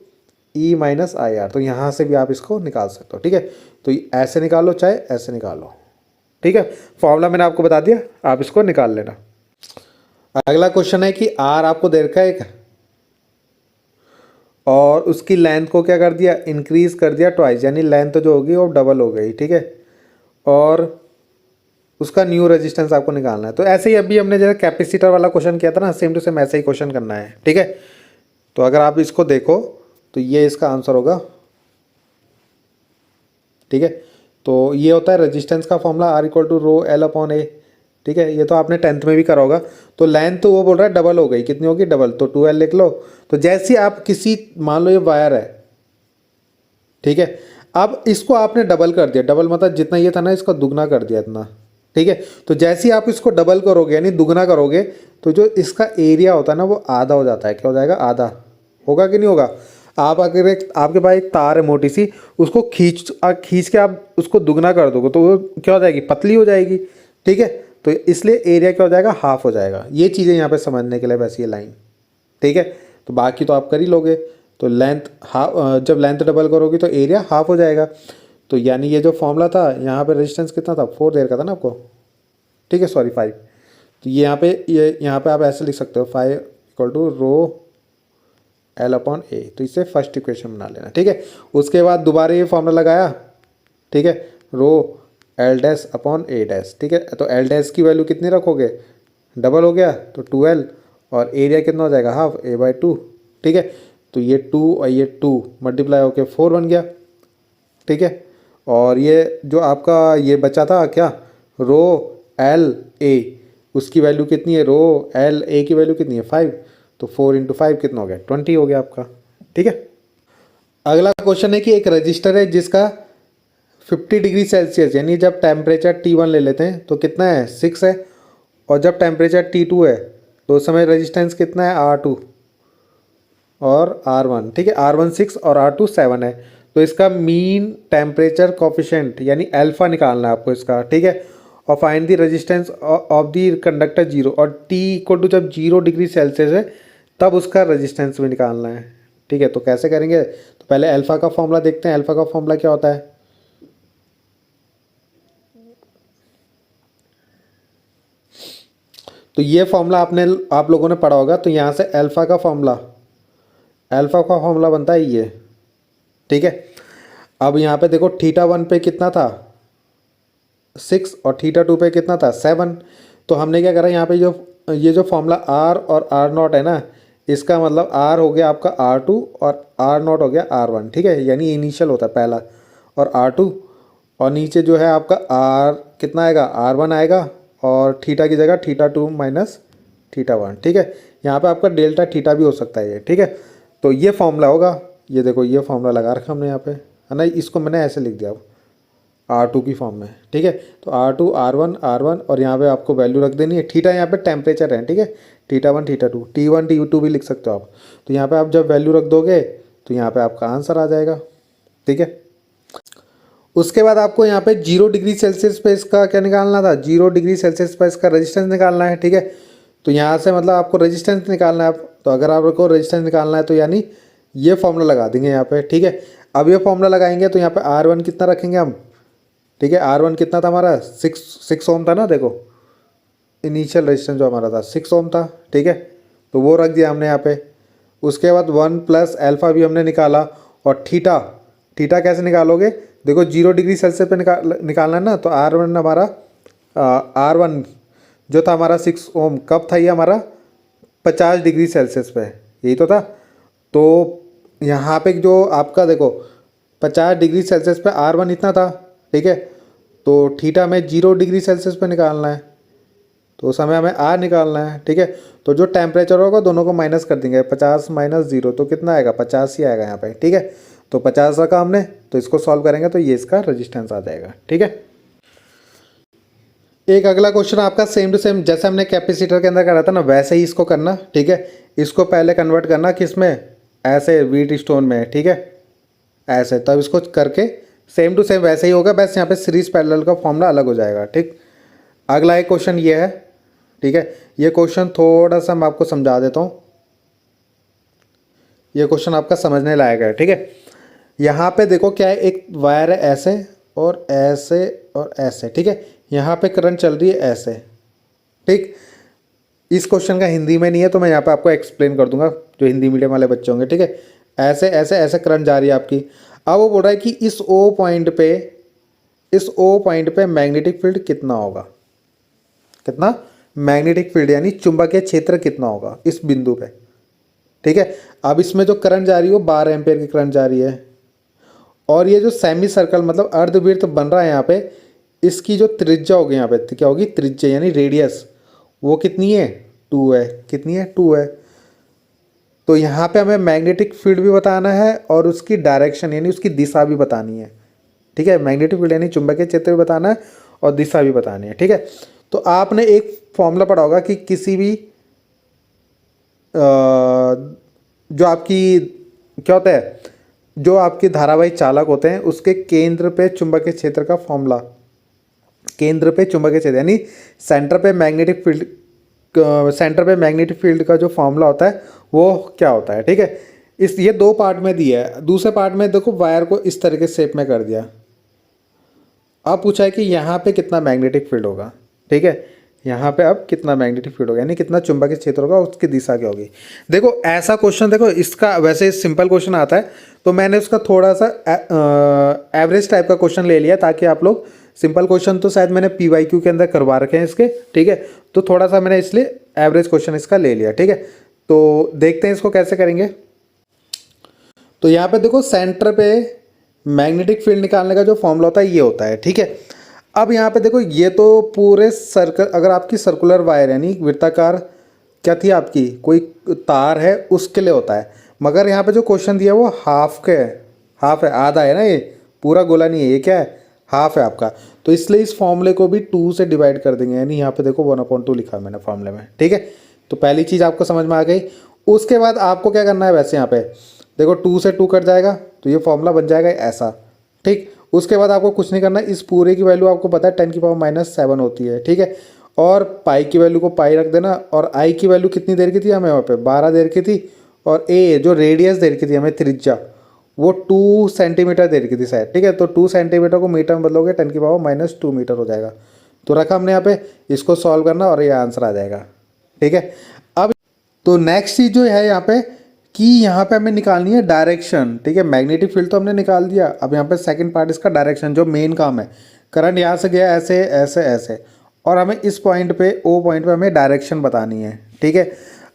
E minus I R, तो यहाँ से भी आप इसको निकाल सकते हो, ठीक है। तो ऐसे निकाल लो चाहे ऐसे निकाल लो, ठीक है। फॉर्मूला मैंने आपको बता दिया, आप इसको निकाल लेना। अगला क्वेश्चन है कि R आपको दे रखा है एक, और उसकी लेंथ को क्या कर दिया, इंक्रीज कर दिया ट्वाइस, यानी लेंथ जो होगी वो डबल हो गई, ठीक है। और उसका न्यू रेजिस्टेंस आपको निकालना है। तो ऐसे ही अभी हमने जैसे कैपेसिटर वाला क्वेश्चन किया था ना, सेम टू सेम ऐसे ही क्वेश्चन करना है, ठीक है। तो अगर आप इसको देखो तो ये इसका आंसर होगा, ठीक है। तो ये होता है रेजिस्टेंस का formula R equal to rho l upon a, ठीक है। ये तो आपने 10th में भी करा होगा। तो लेंथ तो वो बोल रहा है डबल हो गई, कितनी होगी, डबल, तो 2L लिख लो। तो जैसे आप किसी, मान लो ये वायर है, ठीक है, अब इसको आपने डबल कर दिया, डबल मतलब जितना ये था ना इसका दुगना कर दिया इतना, ठीक है। तो जैसे ही आप इसको डबल करोगे यानी दुगना करोगे, तो जो इसका एरिया होता है ना वो आधा हो जाता है। क्या हो जाएगा, आधा होगा कि नहीं होगा। आप अगर आपके पास एक तार है मोटी सी, उसको खींच के आप उसको दुगना कर दोगे तो वो क्या हो जाएगी, पतली हो जाएगी, ठीक है। तो इसलिए एरिया क्या हो जाएगा, हाफ हो जाएगा। ये चीज़ें यहाँ पे समझने के लिए वैसी ये लाइन, ठीक है। तो बाकी तो आप कर ही लोगे। तो लेंथ हाफ, जब लेंथ डबल करोगे तो एरिया हाफ हो जाएगा। तो यानी ये जो फॉर्मूला था यहाँ पे रेजिस्टेंस कितना था, 4 देर का था ना आपको, ठीक है, सॉरी 5। तो ये यहाँ पे आप ऐसे लिख सकते हो, 5 equal to rho l upon a. तो इससे फर्स्ट इक्वेशन बना लेना, ठीक है। उसके बाद दोबारा ये फॉर्मूला लगाया, ठीक है, रो एल डैश अपॉन ए डैश, ठीक है। तो एल डैश की वैल्यू कितनी रखोगे, डबल हो गया तो 2L, और एरिया कितना हो जाएगा, हाफ, A/2, ठीक है। तो ये 2 और ये 2 मल्टीप्लाई होकर 4 बन गया, ठीक है। और ये जो आपका ये बचा था क्या, रो एल ए, उसकी वैल्यू कितनी है, रो एल ए की वैल्यू कितनी है, 5। तो 4 × 5 कितना हो गया, 20 हो गया आपका, ठीक है। अगला क्वेश्चन है कि एक रजिस्टर है जिसका 50 डिग्री सेल्सियस, यानी जब टेम्परेचर T1 ले लेते हैं तो कितना है, 6 है। और जब टेम्परेचर T2 है तो उस समय रेजिस्टेंस कितना है, R2 और R1, ठीक है। R1 6 और R2 7 है। तो इसका मीन टेम्परेचर कोफिशिएंट यानी अल्फा निकालना है आपको इसका, ठीक है। और find the resistance of the conductor 0, और T इक्वल टू जब 0 डिग्री सेल्सियस है तब उसका रेजिस्टेंस भी निकालना है, ठीक है। तो कैसे करेंगे, तो पहले अल्फा का फॉर्मूला देखते हैं। अल्फा का फॉर्मूला क्या होता है, तो ये फॉर्मूला आप लोगों ने पढ़ा होगा। तो यहाँ से अल्फा का फॉर्मूला बनता है ये, ठीक है। अब यहाँ पे देखो θ1 पे कितना था, 6, और θ2 पे कितना था, 7। तो हमने क्या करा, यहाँ पे ये जो फॉर्मूला R और R0 है ना, इसका मतलब R हो गया आपका R2 और R0 हो गया R1, ठीक है। यानी इनिशियल होता है पहला और R2, और नीचे जो है आपका R कितना आएगा, R1 आएगा, और थीटा की जगह θ2 माइनस θ1, ठीक है। यहाँ पे आपका डेल्टा थीटा भी हो सकता है ये, ठीक है। तो ये फॉर्मूला होगा, ये देखो ये फॉर्मूला लगा रखा हमने यहाँ पे, है ना। इसको मैंने ऐसे लिख दिया अब R2 की फॉर्म में, ठीक है। तो R2 R1 और यहाँ पे आपको वैल्यू रख देनी है। थीटा यहाँ पे टेम्परेचर है, ठीक है, θ1 θ2, T1 T2 भी लिख सकते हो आप। तो यहाँ पे आप जब वैल्यू रख दोगे तो यहाँ पे आपका आंसर आ जाएगा, ठीक है। उसके बाद आपको यहाँ पे 0 डिग्री सेल्सियस पे इसका क्या निकालना था, 0 डिग्री सेल्सियस पे इसका रेजिस्टेंस निकालना है, ठीक है। तो यहाँ से मतलब आपको रेजिस्टेंस निकालना है। तो अगर आपको रेजिस्टेंस निकालना है तो यानी ये फॉर्मूला लगा देंगे यहाँ पे, ठीक है। अब ये फॉर्मूला लगाएंगे तो यहाँ पे R1 कितना रखेंगे हम, ठीक है। R1 कितना था हमारा, 6 ओम था ना, देखो इनिशियल रेजिस्टेंस जो हमारा था 6 ओम था, ठीक है, तो वो रख दिया हमने यहाँ पे। उसके बाद 1 प्लस अल्फ़ा भी हमने निकाला। और थीटा, थीटा कैसे निकालोगे, देखो 0 डिग्री सेल्सियस पे निकालना है ना, तो R1 हमारा R1 जो था हमारा 6 ओम, कब था ये हमारा 50 डिग्री सेल्सियस पे, यही तो था। तो यहाँ पे जो आपका देखो 50 डिग्री सेल्सियस पे R1 इतना था, ठीक है, तो थीटा में 0 डिग्री सेल्सियस पे निकालना है, तो उस समय हमें R निकालना है, ठीक है। तो जो टेम्परेचर होगा दोनों को माइनस कर देंगे, 50 माइनस 0 तो कितना आएगा, 50 ही आएगा यहाँ पे, ठीक है। तो 50 रखा हमने, तो इसको सॉल्व करेंगे तो ये इसका रेजिस्टेंस आ जाएगा, ठीक है। एक अगला क्वेश्चन आपका सेम टू सेम जैसे हमने कैपेसिटर के अंदर करा था ना, वैसे ही इसको करना, ठीक है। इसको पहले कन्वर्ट करना किसमें, ऐसे व्हीट स्टोन में, ठीक है, ऐसे, तब इसको करके सेम टू सेम वैसे ही होगा, बस यहाँ पे सीरीज पैरेलल का फॉर्मूला अलग हो जाएगा, ठीक। अगला एक क्वेश्चन ये है, ठीक है, ये क्वेश्चन थोड़ा सा मैं आपको समझा देता हूँ, ये क्वेश्चन आपका समझने लायक है, ठीक है। यहाँ पे देखो क्या है, एक वायर है ऐसे और ऐसे और ऐसे, ठीक है, यहाँ पे करंट चल रही है ऐसे, ठीक। इस क्वेश्चन का हिंदी में नहीं है तो मैं यहाँ पे आपको एक्सप्लेन कर दूंगा, जो हिंदी मीडियम वाले बच्चे होंगे, ठीक है। ऐसे ऐसे ऐसे करंट जा रही है आपकी। अब वो बोल रहा है कि इस ओ पॉइंट पे मैग्नेटिक फील्ड कितना होगा, कितना मैग्नेटिक फील्ड यानी चुंबकीय क्षेत्र कितना होगा इस बिंदु पे, ठीक है। अब इसमें जो करंट जा रही है वो 12 एम्पेयर की करंट जा रही है, और ये जो सेमी सर्कल मतलब अर्धवृत्त बन रहा है यहाँ पे, इसकी जो त्रिज्या होगी यहाँ पे, तो क्या होगी, त्रिज्या यानी रेडियस, वो कितनी है, 2 है, कितनी है, 2 है। तो यहाँ पे हमें मैग्नेटिक फील्ड भी बताना है और उसकी डायरेक्शन यानी उसकी दिशा भी बतानी है, ठीक है। मैग्नेटिक फील्ड यानी चुंबकीय क्षेत्र भी बताना है और दिशा भी बतानी है, ठीक है। तो आपने एक फॉर्मूला पढ़ा होगा कि किसी भी जो आपकी क्या होता है, जो आपके धारावाही चालक होते हैं उसके केंद्र पे चुंबकीय क्षेत्र का फॉर्मूला, केंद्र पे चुंबकीय क्षेत्र यानी सेंटर पे मैग्नेटिक फील्ड का जो फॉर्मूला होता है वो क्या होता है, ठीक है। इस ये 2 पार्ट में दिया है। दूसरे पार्ट में देखो वायर को इस तरह के शेप में कर दिया। अब पूछा है कि यहाँ पे कितना मैग्नेटिक फील्ड होगा, ठीक है, यहाँ पे अब कितना मैग्नेटिक फील्ड होगा यानी कितना चुंबकीय क्षेत्र होगा, उसकी दिशा क्या होगी। देखो ऐसा क्वेश्चन, देखो इसका वैसे सिंपल क्वेश्चन आता है तो मैंने उसका थोड़ा सा एवरेज टाइप का क्वेश्चन ले लिया, ताकि आप लोग, सिंपल क्वेश्चन तो शायद मैंने PYQ के अंदर करवा रखे हैं इसके, ठीक है, तो थोड़ा सा मैंने इसलिए एवरेज क्वेश्चन इसका ले लिया, ठीक है। तो देखते हैं इसको कैसे करेंगे। तो यहाँ पे देखो सेंटर पे मैग्नेटिक फील्ड निकालने का जो फॉर्मूला होता है ये होता है, ठीक है। अब यहाँ पे देखो ये तो पूरे सर्कल, अगर आपकी सर्कुलर वायर यानी वृत्ताकार क्या थी आपकी कोई तार है उसके लिए होता है, मगर यहाँ पे जो क्वेश्चन दिया वो हाफ के हाफ है, आधा है ना, ये पूरा गोला नहीं है, ये क्या है, हाफ है आपका। तो इसलिए इस फॉर्मूले को भी 2 से डिवाइड कर देंगे, यानी यहाँ पे देखो 1/2 लिखा है मैंने फॉर्मूले में, ठीक है। तो पहली चीज़ आपको समझ में आ गई। उसके बाद आपको क्या करना है, वैसे यहाँ पे देखो 2 से 2 कट जाएगा तो ये फॉर्मूला बन जाएगा ऐसा, ठीक। उसके बाद आपको कुछ नहीं करना, इस पूरे की वैल्यू आपको पता है 10⁻⁻7 होती है, ठीक है। और पाई की वैल्यू को पाई रख देना, और आई की वैल्यू कितनी देर की थी हमें वहाँ पे, 12 देर की थी, और ए जो रेडियस देर की थी हमें त्रिज्या, वो 2 सेंटीमीटर देर की थी शायद, ठीक है। तो 2 सेंटीमीटर को मीटर में बदलोगे 10⁻⁻2 मीटर हो जाएगा। तो रखा हमने यहाँ पे, इसको सॉल्व करना और ये आंसर आ जाएगा, ठीक है। अब तो नेक्स्ट चीज़ जो है यहाँ पे कि यहाँ पे हमें निकालनी है डायरेक्शन, ठीक है। मैग्नेटिक फील्ड तो हमने निकाल दिया, अब यहाँ पे सेकंड पार्ट इसका डायरेक्शन, जो मेन काम है, करंट यहाँ से गया ऐसे ऐसे ऐसे, और हमें इस पॉइंट पे ओ पॉइंट पे हमें डायरेक्शन बतानी है, ठीक है।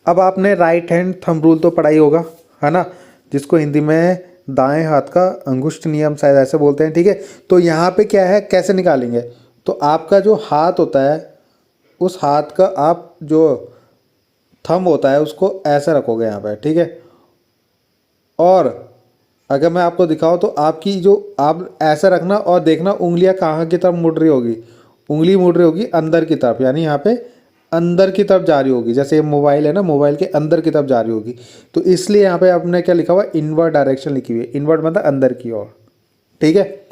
अब आपने राइट हैंड थंब रूल तो पढ़ा ही होगा, है ना, जिसको हिंदी में दाएं हाथ का अंगुष्ठ नियम शायद ऐसे बोलते हैं, ठीक है। तो यहाँ पे क्या है, कैसे निकालेंगे, तो आपका जो हाथ होता है उस हाथ का आप जो थंब होता है उसको ऐसे रखोगे यहाँ पे, ठीक है। और अगर मैं आपको दिखाऊं तो आपकी जो आप ऐसा रखना और देखना उंगलियां कहाँ की तरफ मुड़ रही होगी, उंगली मुड़ रही होगी अंदर की तरफ, यानी यहाँ पे अंदर की तरफ जा रही होगी, जैसे मोबाइल है ना, मोबाइल के अंदर की तरफ जा रही होगी। तो इसलिए यहाँ पे आपने क्या लिखा हुआ, इनवर्ड डायरेक्शन लिखी हुई है, इनवर्ड मतलब अंदर की ओर, ठीक है।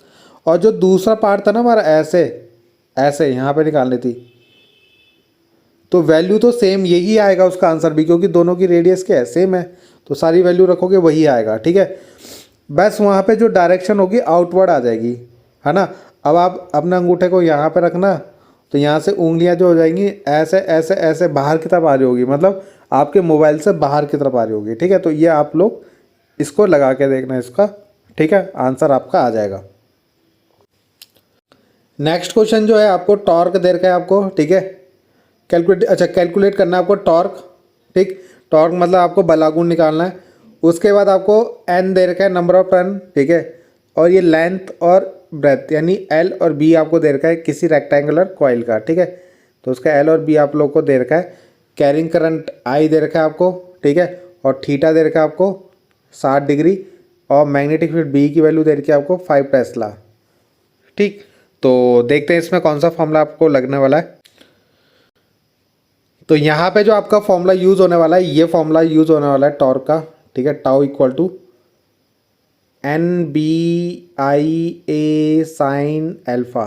और जो दूसरा पार्ट था ना हमारा ऐसे ऐसे यहाँ पे निकालनी थी, तो वैल्यू तो सेम यही आएगा उसका आंसर भी, क्योंकि दोनों की रेडियस क्या है, सेम है, तो सारी वैल्यू रखोगे वही आएगा, ठीक है। बस वहाँ पे जो डायरेक्शन होगी आउटवर्ड आ जाएगी, है ना। अब आप अपने अंगूठे को यहाँ पे रखना, तो यहाँ से उंगलियाँ जो हो जाएंगी ऐसे ऐसे ऐसे बाहर की तरफ आ रही होगी, मतलब आपके मोबाइल से बाहर की तरफ आ रही होगी। ठीक है, तो ये आप लोग इसको लगा के देखना इसका। ठीक है, आंसर आपका आ जाएगा। नेक्स्ट क्वेश्चन जो है आपको टॉर्क दे रखा है आपको। ठीक है, कैलकुलेट करना है आपको टॉर्क। ठीक, टॉर्क मतलब आपको बलागुण निकालना है। उसके बाद आपको एन दे रखा है, नंबर ऑफ टर्न। ठीक है, और ये लेंथ और ब्रेथ यानी एल और बी आपको दे रखा है किसी रेक्टेंगुलर कॉइल का। ठीक है, तो उसका एल और बी आप लोग को दे रखा है। कैरिंग करंट आई दे रखा है आपको। ठीक है, और थीटा दे रखा है आपको 60 डिग्री, और मैग्नेटिक फील्ड बी की वैल्यू दे रखी है आपको 5 टेस्ला। ठीक, तो देखते हैं इसमें कौन सा फॉर्मूला आपको लगने वाला है। तो यहाँ पे जो आपका फॉर्मूला यूज़ होने वाला है, ये फॉर्मूला यूज़ होने वाला है टॉर्क का। ठीक है, tau equal to N B I A sine alpha,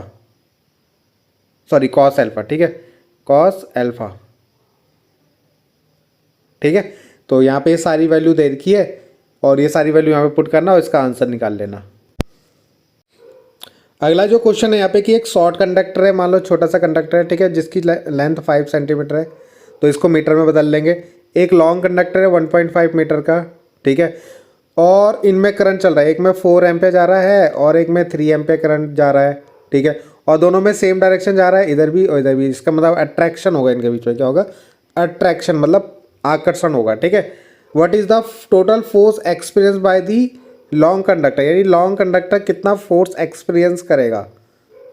sorry cos alpha. ठीक है, कॉस एल्फा। ठीक है, तो यहाँ पे ये सारी वैल्यू दे रखी है और ये सारी वैल्यू यहाँ पे पुट करना और इसका आंसर निकाल लेना। अगला जो क्वेश्चन है यहाँ पे कि एक शॉर्ट कंडक्टर है, मान लो छोटा सा कंडक्टर है। ठीक है, जिसकी लेंथ 5 सेंटीमीटर है, तो इसको मीटर में बदल लेंगे। एक लॉन्ग कंडक्टर है 1.5 मीटर का। ठीक है, और इनमें करंट चल रहा है, एक में 4 एम्पियर जा रहा है और एक में 3 एम्पियर करंट जा रहा है। ठीक है, और दोनों में सेम डायरेक्शन जा रहा है, इधर भी और इधर भी। इसका मतलब अट्रैक्शन होगा इनके बीच में। क्या होगा? अट्रैक्शन मतलब आकर्षण होगा। ठीक है, what is the total force experience by the long conductor, यानी लॉन्ग कंडक्टर कितना फोर्स एक्सपीरियंस करेगा।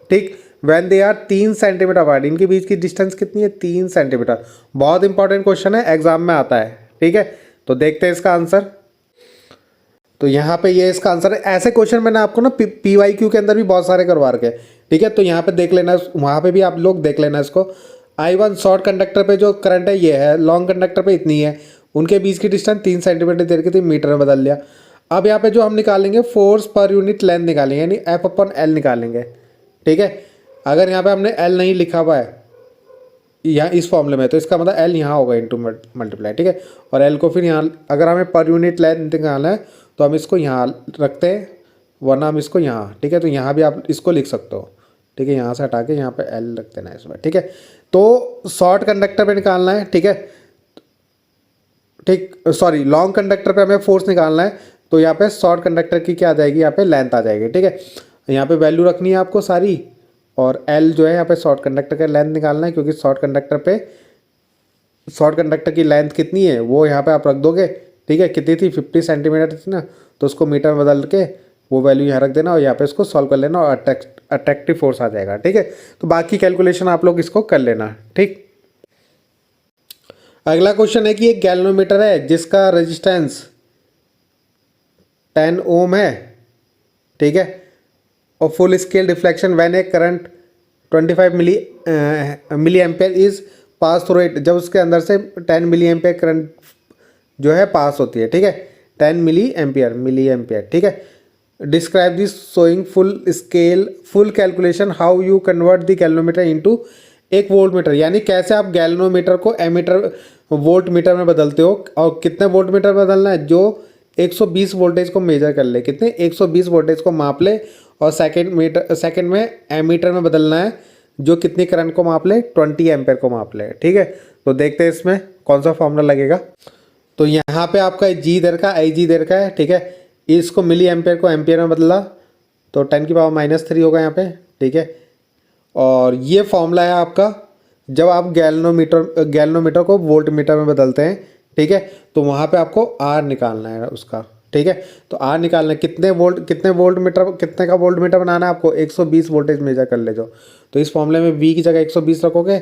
ठीक, when they are 3 centimetre apart, इनके बीच की डिस्टेंस कितनी है? 3 सेंटीमीटर। बहुत इंपॉर्टेंट क्वेश्चन है, एग्जाम में आता है। ठीक है, तो देखते हैं इसका आंसर। तो यहाँ पे ये इसका आंसर है। ऐसे क्वेश्चन मैंने आपको ना PYQ के अंदर भी बहुत सारे करवा रखे। ठीक है, तो यहाँ पे देख लेना, वहाँ पे भी आप लोग देख लेना इसको। I1 शॉर्ट कंडक्टर पे जो करंट है ये है, लॉन्ग कंडक्टर पे इतनी है, उनके बीच की डिस्टेंस 3 सेंटीमीटर दे रखी थी, मीटर में बदल लिया। अब यहाँ पे जो हम निकालेंगे फोर्स पर यूनिट लेंथ निकालेंगे, यानी F/L निकालेंगे। ठीक है, अगर यहाँ पे हमने L नहीं लिखा हुआ है यहाँ इस फॉर्मूले में, तो इसका मतलब L यहाँ होगा इंटू मल्टीप्लाई। ठीक है, और L को फिर यहाँ, अगर हमें पर यूनिट लेंथ निकालना है तो हम इसको यहाँ रखते हैं, वरना हम इसको यहाँ। ठीक है, तो यहाँ भी आप इसको लिख सकते हो। ठीक है, यहाँ से हटा के यहाँ पे L रख देना है इसमें। ठीक है, तो शॉर्ट कंडक्टर पे निकालना है। ठीक है, ठीक सॉरी लॉन्ग कंडक्टर पे हमें फोर्स निकालना है, तो यहाँ पे शॉर्ट कंडक्टर की क्या आ जाएगी? यहाँ पे लेंथ आ जाएगी। ठीक है, यहाँ पे वैल्यू रखनी है आपको सारी, और L जो है यहाँ पे शॉर्ट कंडक्टर का लेंथ निकालना है, क्योंकि शॉर्ट कंडक्टर की लेंथ कितनी है वो यहाँ पे आप रख दोगे। ठीक है, कितनी थी? 50 सेंटीमीटर थी ना, तो उसको मीटर में बदल के वो वैल्यू यहाँ रख देना और यहाँ पे इसको सॉल्व कर लेना और अट्रैक्टिव फोर्स आ जाएगा। ठीक है, तो बाकी कैलकुलेशन आप लोग इसको कर लेना। ठीक, अगला क्वेश्चन है कि एक गैल्वेनोमीटर है जिसका रेजिस्टेंस 10 ओम है। ठीक है, और full scale deflection when a current 25 milliampere is pass through it, जब उसके अंदर से 10 मिली एम्पेयर करंट जो है पास होती है। ठीक है, 10 मिली एम्पियर। ठीक है, describe this showing full calculation how you convert the galvanometer into एक वोल्ट मीटर, यानी कैसे आप गैल्वेनोमीटर को एमीटर वोल्ट मीटर में बदलते हो, और कितने वोल्ट मीटर बदलना है? जो 120 वोल्टेज को मेजर कर ले, कितने? 120 वोल्टेज को माप ले, और सेकंड में एमीटर में बदलना है जो कितनी करंट को माप ले? 20 एम्पेयर को माप ले। ठीक है, तो देखते हैं इसमें कौन सा फॉर्मूला लगेगा। तो यहाँ पे आपका G दे रखा है, IG दे रखा है। ठीक है, इसको मिली एम्पेयर को एम्पियर में बदला तो 10⁻³ होगा यहाँ पे। ठीक है, और ये फॉर्मूला है आपका जब आप गैल्वेनोमीटर को वोल्ट मीटर में बदलते हैं। ठीक है, तो वहाँ पे आपको R निकालना है उसका। ठीक है, तो R निकालना है कितने वोल्ट मीटर, कितने का वोल्ट मीटर बनाना है आपको? 120 वोल्टेज मेजर कर ले जो। तो इस फॉर्मूले में V की जगह 120 रखोगे,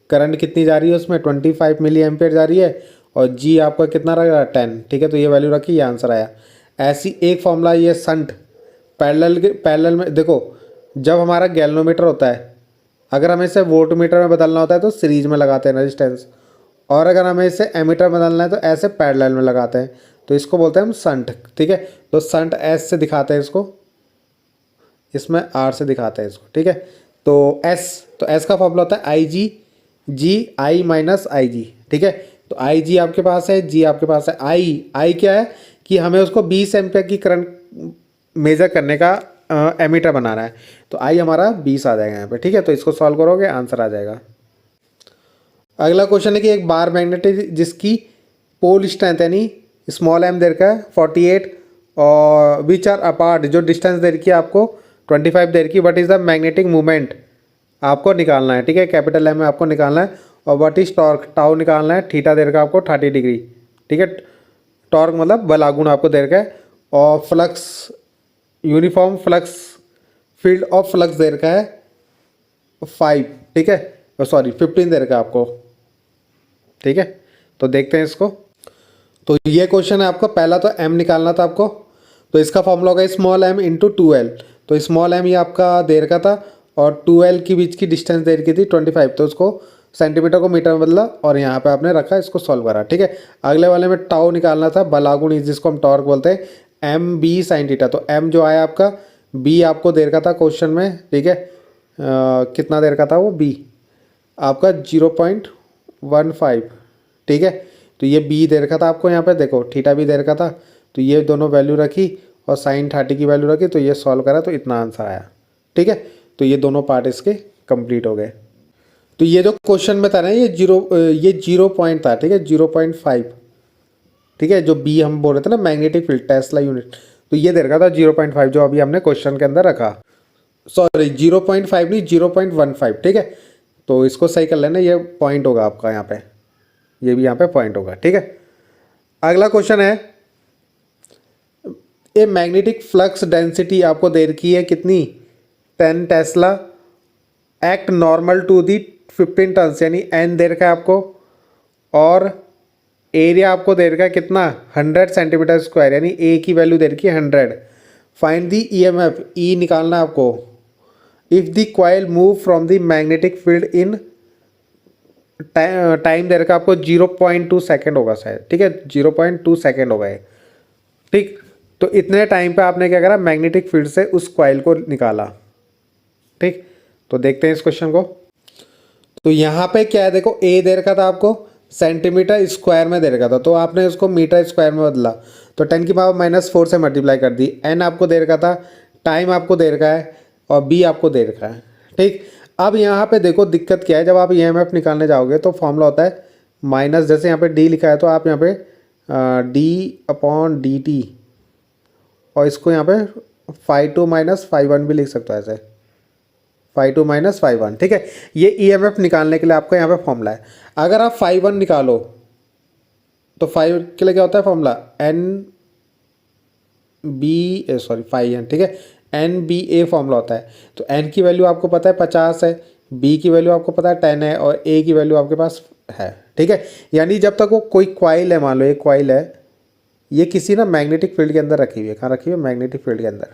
करंट कितनी जा रही है उसमें? 25 मिली एम्पेयर जा रही है, और G आपका कितना रहेगा? 10। ठीक है, तो ये वैल्यू रखी, ये आंसर आया। ऐसी एक फॉर्मूला ये संट पैरेलल में देखो, जब हमारा गैल्वेनोमीटर होता है, अगर हमें इसे वोल्ट मीटर में बदलना होता है तो सीरीज में लगाते हैं रेजिस्टेंस, और अगर हमें इसे एमीटर में बदलना है तो ऐसे पैरेलल में लगाते हैं, तो इसको बोलते हैं हम संट। ठीक है, तो संट S से दिखाते हैं इसको, इसमें R से दिखाते हैं इसको। ठीक है, तो S का फॉर्मूला होता है I माइनस IG। ठीक है, तो IG आपके पास है, G आपके पास है। I क्या है कि हमें उसको 20 एम्पियर की करंट मेजर करने का एमीटर बनाना है, तो आई हमारा 20 आ जाएगा यहाँ पे। ठीक है, तो इसको सॉल्व करोगे आंसर आ जाएगा। अगला क्वेश्चन है कि एक बार मैग्नेट जिसकी पोल स्ट्रेंथ यानी स्मॉल एम दे रखा है 48 और विच आर अपार्ट, जो डिस्टेंस दे रखी है आपको 25 दे रखी, what is the magnetic movement आपको निकालना है। ठीक है, कैपिटल एम में आपको निकालना है। और व्हाट इज टॉर्क, टाउ निकालना है। थीटा दे रखा है आपको 30 डिग्री। ठीक है, टॉर्क मतलब बलागुण आपको दे रखा है। और flux, uniform flux, field of flux दे रखा है 5। ठीक है, सॉरी 15 दे रखा है आपको। ठीक है, तो देखते हैं इसको। तो ये क्वेश्चन है आपका, पहला तो m निकालना था आपको, तो इसका फॉर्मूला होगा स्मॉल m इंटू 2l। तो स्मॉल m ये आपका दे रखा था और 2l के बीच की डिस्टेंस दे रखी थी 25, तो उसको सेंटीमीटर को मीटर में बदला और यहाँ पे आपने रखा, इसको सॉल्व करा। ठीक है, अगले वाले में टाउ निकालना था, बलागुण जिसको हम टॉर्क बोलते हैं, एम बी साइन थीटा। तो m जो आया आपका, b आपको दे रखा था क्वेश्चन में। ठीक है, कितना दे रखा था वो, b आपका 0.15। ठीक है, तो ये b दे रखा था आपको, यहाँ पे देखो थीटा भी दे रखा था, तो ये दोनों वैल्यू रखी और साइन 30 की वैल्यू रखी, तो ये सॉल्व करा तो इतना आंसर आया। ठीक है, तो ये दोनों पार्ट इसके कंप्लीट हो गए। तो ये जो क्वेश्चन में था ना, ये 0 पॉइंट था। ठीक है, 0.5। ठीक है, जो b हम बोल रहे थे ना मैग्नेटिक फील्ड टेस्ला यूनिट, तो ये दे रखा था 0.5, जो अभी हमने क्वेश्चन के अंदर रखा। सॉरी 0.5 नहीं, 0.15। ठीक है, तो इसको सही कर लेना, ये पॉइंट होगा आपका यहाँ पे, ये भी यहाँ पे पॉइंट होगा। ठीक है, अगला क्वेश्चन है, ए मैग्नेटिक फ्लक्स डेंसिटी आपको दे रखी है कितनी, 10 tesla, act normal to the 15 turns यानी n दे रखा है आपको, और एरिया आपको दे रखा है कितना, 100 सेंटीमीटर स्क्वायर यानी a की वैल्यू दे रखी है 100। फाइंड दी EMF, E निकालना है आपको, if the coil move from the magnetic field in time दे रखा आपको 0.2 सेकेंड होगा शायद। ठीक है, 0.2 सेकेंड होगा ये। ठीक, तो इतने टाइम पे आपने क्या करा, मैग्नेटिक फील्ड से उस कॉइल को निकाला। ठीक, तो देखते हैं इस क्वेश्चन को। तो यहाँ पे क्या है, देखो a दे रखा था आपको सेंटीमीटर स्क्वायर में दे रखा था, तो आपने उसको मीटर स्क्वायर में बदला, तो 10 की पावर -4 से मल्टीप्लाई कर दी। n आपको दे रखा था, टाइम आपको दे रखा है, और b आपको दे रखा है। ठीक, अब यहाँ पे देखो दिक्कत क्या है, जब आप EMF निकालने जाओगे तो फॉर्मूला होता है माइनस, जैसे यहाँ पे d लिखा है तो आप यहाँ पे d/dt, और इसको यहाँ पे φ2 - φ1 भी लिख सकते हो ऐसे, φ2 - φ1। ठीक है, ये EMF निकालने के लिए आपका यहाँ पे फॉर्मूला है। अगर आप φ1 निकालो तो φ के लिए क्या होता है फॉर्मूला, φn। ठीक है, NBA फॉर्मूला होता है। तो n की वैल्यू आपको पता है 50 है, b की वैल्यू आपको पता है 10 है, और a की वैल्यू आपके पास है। ठीक है, यानी जब तक वो कोई कॉइल है, मान लो एक कॉइल है, ये किसी ना मैग्नेटिक फील्ड के अंदर रखी हुई है, कहाँ रखी हुई है, मैग्नेटिक फील्ड के अंदर।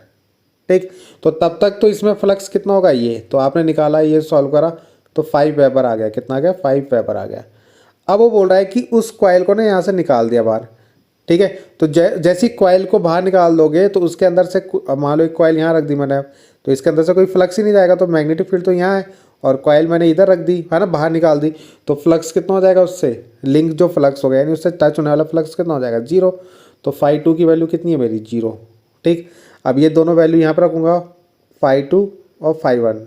ठीक, तो तब तक तो इसमें फ्लक्स कितना होगा, ये तो आपने निकाला, ये सॉल्व करा तो 5 वेबर आ गया। कितना आ गया, 5 वेबर आ गया। अब वो बोल रहा है कि उस कॉइल को ना यहाँ से निकाल दिया बाहर। ठीक है, तो जैसी कॉइल को बाहर निकाल दोगे तो उसके अंदर से, मान लो एक कॉइल यहाँ रख दी मैंने, तो इसके अंदर से कोई फ्लक्स ही नहीं जाएगा, तो मैग्नेटिक फील्ड तो यहाँ है, और कॉइल मैंने इधर रख दी है ना, बाहर निकाल दी, तो फ्लक्स कितना हो जाएगा उससे, लिंक जो फ्लक्स हो गया यानी उससे टच होने वाला फ्लक्स कितना हो जाएगा, 0। तो φ2 की वैल्यू कितनी है मेरी, 0। ठीक, अब ये दोनों वैल्यू यहाँ पर रखूँगा, φ2 और φ1।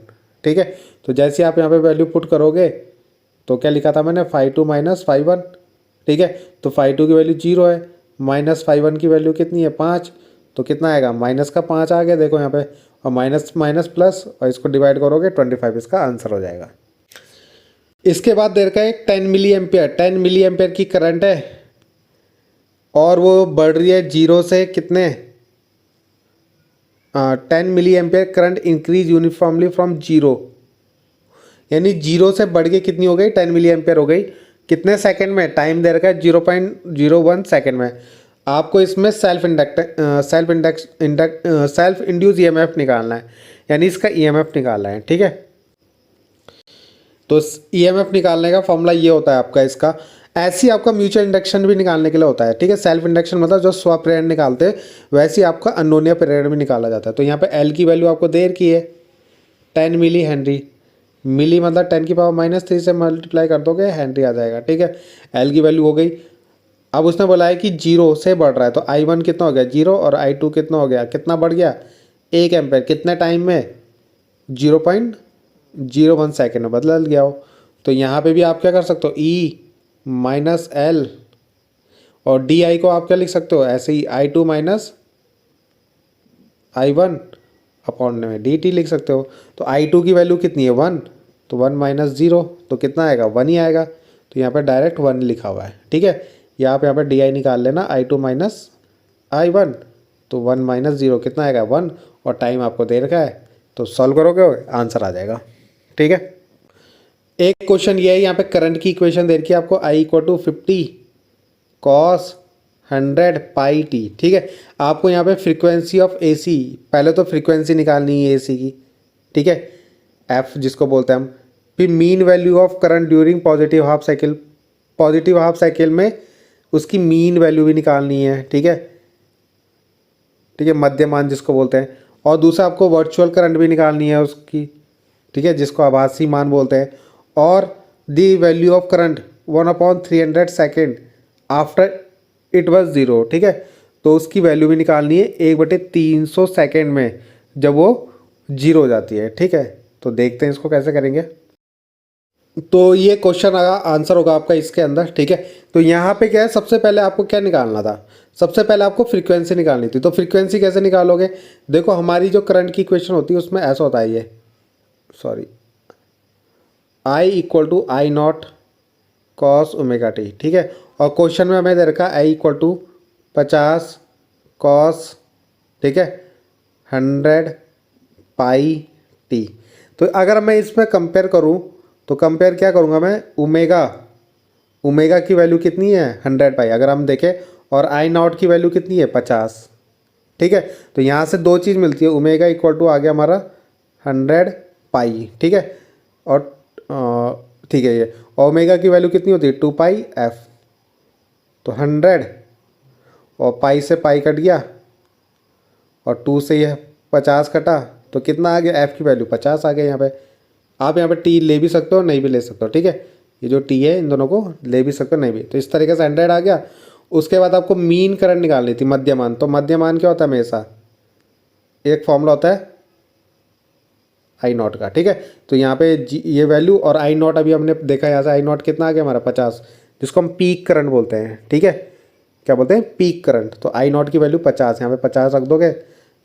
ठीक है, तो जैसे आप यहाँ पे वैल्यू पुट करोगे तो क्या लिखा था मैंने, φ2 - φ1। ठीक है, तो φ2 की वैल्यू 0 है, माइनस φ1 की वैल्यू कितनी है, 5, तो कितना आएगा, माइनस का 5 आ गया, देखो यहाँ पे, और माइनस माइनस प्लस, और इसको डिवाइड करोगे 25, इसका आंसर हो जाएगा। इसके बाद दे रखा है 10 मिली एम्पियर, 10 मिली एम्पियर की करंट है, और वो बढ़ रही है 0 से कितने, 10 milliampere current increase uniformly from 0, यानी 0 से बढ़ के कितनी हो गई, 10 मिली एम्पियर हो गई। कितने सेकंड में, टाइम दे रखा है 0.01 सेकंड में। आपको इसमें सेल्फ इंड्यूस EMF निकालना है, यानी इसका EMF निकालना है। ठीक है, तो EMF निकालने का फॉर्मूला ये होता है आपका, इसका ऐसे ही आपका म्यूचुअल इंडक्शन भी निकालने के लिए होता है। ठीक है, सेल्फ इंडक्शन मतलब जो स्व प्रेरण निकालते हैं, वैसे ही आपका अनोन्य प्रेरण भी निकाला जाता है। तो यहाँ पे L की वैल्यू आपको दे रखी है 10 मिली हेनरी, मिली मतलब 10 की पावर -3 से मल्टीप्लाई कर दोगे, हेनरी आ जाएगा। ठीक है, L की वैल्यू हो गई। अब उसने बोला है कि 0 से बढ़ रहा है, तो I1 कितना हो गया, 0, और I2 कितना हो गया, कितना बढ़ गया, 1 एम्पेयर कितने टाइम में, 0.01 सेकेंड में बदल गया हो। तो यहाँ पे भी आप क्या कर सकते हो, ई माइनस एल, और डी आई को आप क्या लिख सकते हो ऐसे ही, I2 माइनस I1 अपॉन में डी टी लिख सकते हो। तो I2 की वैल्यू कितनी है 1, तो 1 माइनस 0 तो कितना आएगा 1 ही आएगा। तो यहाँ पे डायरेक्ट 1 लिखा हुआ है, ठीक है। या आप यहाँ पे डी आई निकाल लेना, I2 माइनस I1, तो 1 माइनस 0 कितना आएगा 1, और टाइम आपको दे रखा है, तो सॉल्व करोगे आंसर आ जाएगा, ठीक है। एक क्वेश्चन ये है, यहाँ पे करंट की इक्वेशन दे रखी है आपको, I equal to 50 cos 100 pi t, ठीक है। आपको यहाँ पे फ्रीक्वेंसी ऑफ AC, पहले तो फ्रीक्वेंसी निकालनी है AC की, ठीक है, F जिसको बोलते हैं हम। फिर mean value of current during positive half cycle, positive half cycle में उसकी मीन वैल्यू भी निकालनी है, ठीक है, ठीक है, मध्यमान जिसको बोलते हैं। और दूसरा आपको वर्चुअल करंट भी निकालनी है उसकी, ठीक है, जिसको आभासी मान बोलते हैं। और the value of current 1/300 second after it was 0, ठीक है, तो उसकी वैल्यू भी निकालनी है 1/300 सेकेंड में जब वो 0 हो जाती है, ठीक है। तो देखते हैं इसको कैसे करेंगे। तो ये क्वेश्चन आंसर होगा आपका इसके अंदर, ठीक है। तो यहाँ पे क्या है, सबसे पहले आपको क्या निकालना था, सबसे पहले आपको फ्रीक्वेंसी निकालनी थी। तो फ्रीक्वेंसी कैसे निकालोगे, देखो हमारी जो करंट की इक्वेशन होती है उसमें ऐसा होता है, ये sorry, I equal to I0 cos omega t, ठीक है। और क्वेश्चन में हमें दे रखा I इक्वल टू 50 कॉस, ठीक है, 100 पाई टी। तो अगर मैं इसमें कंपेयर करूं, तो कंपेयर क्या करूंगा मैं, ओमेगा की वैल्यू कितनी है 100 पाई अगर हम देखें, और I0 की वैल्यू कितनी है 50, ठीक है। तो यहाँ से दो चीज़ मिलती है, ओमेगा इक्वल टू आ गया हमारा 100 पाई, ठीक है, और ठीक है ये, ओमेगा की वैल्यू कितनी होती है 2 पाई एफ, तो 100 और पाई से पाई कट गया, और 2 से यह 50 कटा, तो कितना आ गया, एफ़ की वैल्यू 50 आ गया। यहाँ पे आप यहाँ पे टी ले भी सकते हो नहीं भी ले सकते हो, ठीक है, ये जो टी है इन दोनों को ले भी सकते हो नहीं भी। तो इस तरीके से 100 आ गया। उसके बाद आपको मीन करंट निकालनी थी, मध्यमान। तो मध्यमान क्या होता है हमेशा, एक फॉर्मूला होता है I0 का, ठीक है। तो यहाँ पे ये वैल्यू और I0 अभी हमने देखा, यहाँ से I0 कितना आ गया हमारा 50, जिसको हम पीक करंट बोलते हैं, ठीक है, क्या बोलते हैं पीक करंट। तो I0 की वैल्यू 50, यहाँ पे 50 रख दोगे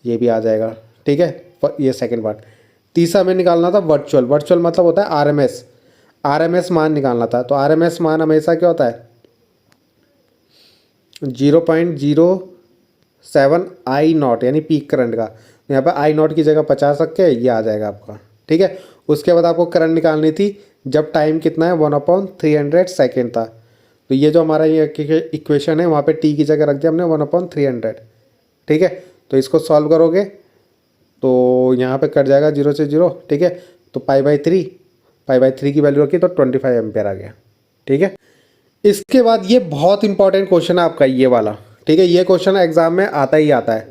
ये भी आ जाएगा, ठीक है। ये सेकंड पार्ट। तीसरा हमें निकालना था वर्चुअल, वर्चुअल मतलब होता है आरएमएस मान निकालना था। तो आरएमएस मान हमेशा क्या होता है 0.07 I0 यानी पीक करंट का। यहाँ पर I0 की जगह 50 रख के ये आ जाएगा आपका, ठीक है। उसके बाद आपको करंट निकालनी थी जब टाइम कितना है 1/300 सेकेंड था। तो ये जो हमारा ये इक्वेशन है वहाँ पे टी की जगह रख दिया हमने 1/300, ठीक है। तो इसको सॉल्व करोगे तो यहाँ पे कट जाएगा 0 से 0, ठीक है। तो पाई बाई थ्री की वैल्यू रखी तो 25 एम्पेयर आ गया, ठीक है। इसके बाद ये बहुत इंपॉर्टेंट क्वेश्चन है आपका ये वाला, ठीक है। ये क्वेश्चन एग्जाम में आता ही आता है।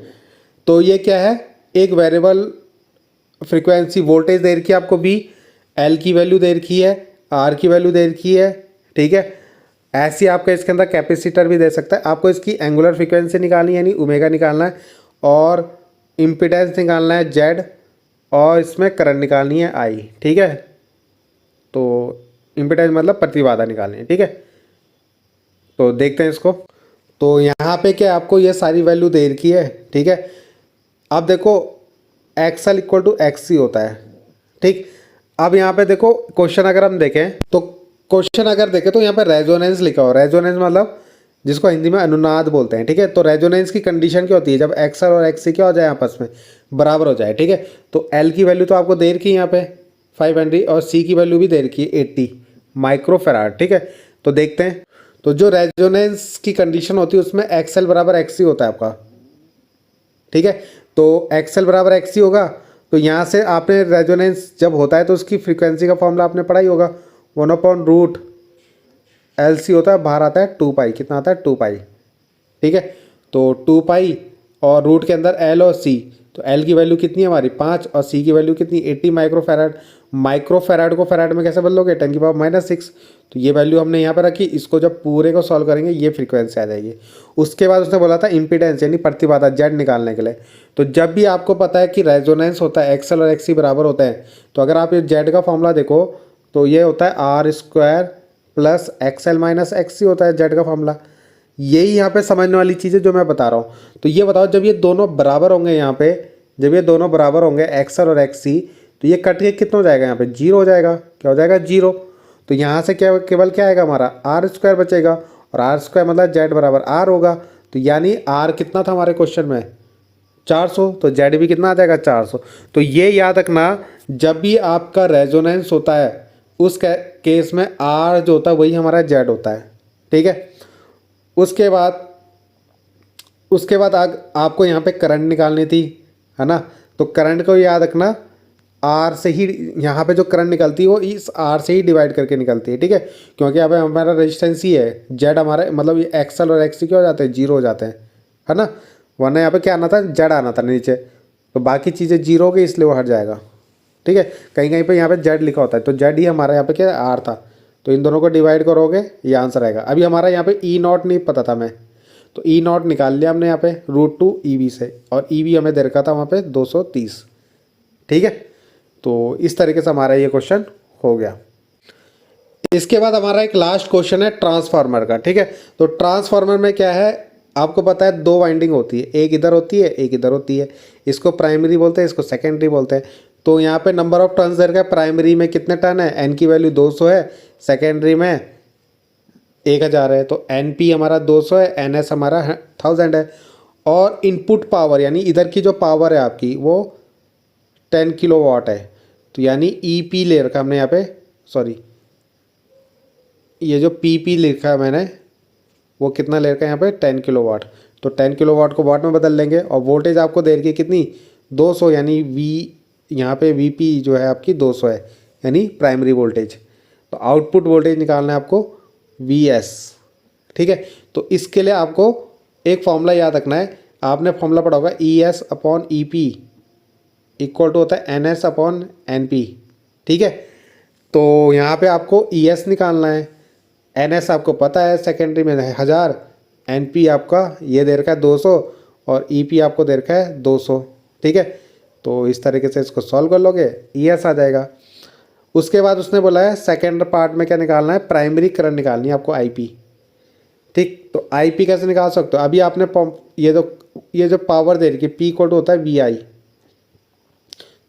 तो ये क्या है, एक वेरिएबल फ्रीक्वेंसी वोल्टेज दे रखी है आपको भी, एल की वैल्यू दे रखी है, आर की वैल्यू दे रखी है, ठीक है। ऐसी आपका इसके अंदर कैपेसिटर भी दे सकता है। आपको इसकी एंगुलर फ्रीक्वेंसी निकालनी है यानी ओमेगा निकालना है, और इम्पीडेंस निकालना है जेड, और इसमें करंट निकालनी है आई, ठीक है। तो इम्पीडेंस मतलब प्रतिबाधा निकालनी है, ठीक है। तो देखते हैं इसको। तो यहाँ पे क्या आपको ये सारी वैल्यू दे रखी है, ठीक है। अब देखो एक्सएल इक्वल टू एक्स होता है, ठीक। अब यहाँ पे देखो क्वेश्चन अगर हम देखें तो तो यहाँ पे रेजोनेंस लिखा हो। रेजोनेंस मतलब जिसको हिंदी में अनुनाद बोलते हैं, ठीक है। तो रेजोनेंस की कंडीशन क्या होती है, जब एक्सएल और एक्ससी क्या हो जाए आपस में बराबर हो जाए, ठीक है। तो एल की वैल्यू तो आपको दे रखी है यहाँ पे 5 हेनरी, और सी की वैल्यू भी दे रखी है 80 माइक्रोफेराड, ठीक है। तो देखते हैं। तो जो रेजोनेंस की कंडीशन होती है उसमें एक्सएल बराबर एक्ससी होता है आपका, ठीक है। तो एक्सएल बराबर एक्ससी होगा। तो यहाँ से आपने रेजोनेंस जब होता है तो उसकी फ्रीक्वेंसी का फॉर्मूला आपने पढ़ा ही होगा, 1/√LC होता है, बाहर आता है 2 पाई, कितना आता है 2 पाई, ठीक है। तो 2 पाई और रूट के अंदर एल और सी, तो एल की वैल्यू कितनी है हमारी 5 और सी की वैल्यू कितनी 80 माइक्रोफैराड। माइक्रोफैराड को फैराड में कैसे बदलोगे 10⁻⁻�6। तो ये वैल्यू हमने यहाँ पर रखी। इसको जब पूरे को सॉल्व करेंगे ये फ्रीक्वेंसी आ जाएगी। उसके बाद उसने बोला था इम्पीडेंस यानी प्रतिबाधा जेड निकालने के लिए। तो जब भी आपको पता है कि रेजोनेंस होता है एक्सएल और एक्ससी बराबर होते हैं, तो अगर आप ये जेड का फॉर्मूला देखो तो ये होता है R² प्लस एक्सएल माइनस एक्ससी होता है जेड का फॉर्मूला। यही यहाँ पे समझने वाली चीज़ है जो मैं बता रहा हूँ। तो ये बताओ जब ये दोनों बराबर होंगे, यहाँ पे जब ये दोनों बराबर होंगे एक्सएल और एक्ससी, तो ये कट के कितना हो जाएगा, यहाँ पे 0 हो जाएगा। क्या हो जाएगा 0। तो यहाँ से क्या केवल क्या आएगा हमारा R² बचेगा, और R² मतलब जेड बराबर R होगा। तो यानी R कितना था हमारे क्वेश्चन में 400, तो जेड भी कितना आ जाएगा 400। तो ये याद रखना जब भी आपका रेजोनेंस होता है उस केस में R जो होता है वही हमारा जेड होता है। ठीक है। उसके बाद आपको यहाँ पे करंट निकालनी थी, है ना। तो करंट को याद रखना R से ही, यहाँ पे जो करंट निकलती है वो इस R से ही डिवाइड करके निकलती है। ठीक है, क्योंकि यहाँ पे हमारा रेजिस्टेंस ही है, जेड हमारे मतलब ये एक्सएल और एक्ससी क्या हो जाते हैं 0 हो जाते हैं, है ना। वरना यहाँ पे क्या आना था जेड आना था नीचे, तो बाकी चीज़ें 0 हो गई इसलिए वो हट जाएगा। ठीक है, कहीं कहीं पे यहाँ पे जेड लिखा होता है, तो जेड ही हमारा यहाँ पे क्या R था। तो इन दोनों को डिवाइड करोगे ये आंसर आएगा। अभी हमारा यहाँ पे E0 नहीं पता था मैं, तो E0 निकाल लिया हमने यहाँ पे √2 EV से, और EV हमें दे रखा था वहाँ पे 230। ठीक है, तो इस तरीके से हमारा ये क्वेश्चन हो गया। इसके बाद हमारा एक लास्ट क्वेश्चन है ट्रांसफार्मर का। ठीक है, तो ट्रांसफार्मर में क्या है आपको पता है, 2 वाइंडिंग होती है, एक इधर होती है एक इधर होती है। इसको प्राइमरी बोलते हैं, इसको सेकेंडरी बोलते हैं। तो यहाँ पे नंबर ऑफ टर्न्स दे रखा है, प्राइमरी में कितने टर्न है, एन की वैल्यू 200 है, सेकेंडरी में 1000 है। तो एन पी हमारा 200 है, एन एस हमारा 1000 है। और इनपुट पावर यानी इधर की जो पावर है आपकी वो 10 किलोवाट है। तो यानी ई पी ले रखा हमने यहाँ पे, सॉरी ये जो पी पी लिखा है मैंने वो कितना ले रखा है यहाँ पे 10 किलोवाट। तो 10 किलोवाट को वाट में बदल लेंगे, और वोल्टेज आपको दे रखी है कितनी 200, यानी वी यहाँ पे वी पी जो है आपकी 200 है, यानी प्राइमरी वोल्टेज। तो आउटपुट वोल्टेज निकालना है आपको वी एस। ठीक है, तो इसके लिए आपको एक फॉर्मूला याद रखना है, आपने फॉर्मूला पढ़ा होगा E S upon E P equal to होता है N S upon N P. ठीक है, तो यहाँ पे आपको ई एस निकालना है, एन एस आपको पता है सेकेंडरी में है 1000, एन पी आपका ये दे रखा है 200, और ई पी आपको दे रखा है 200। ठीक है, तो इस तरीके से इसको सॉल्व कर लोगे ई एस आ जाएगा। उसके बाद उसने बोला है सेकेंड पार्ट में क्या निकालना है, प्राइमरी करंट निकालनी है आपको आई पी। ठीक, तो आई पी कैसे निकाल सकते हो, अभी आपने ये जो पावर दे रखी है पी इक्वल टू होता है वी आई।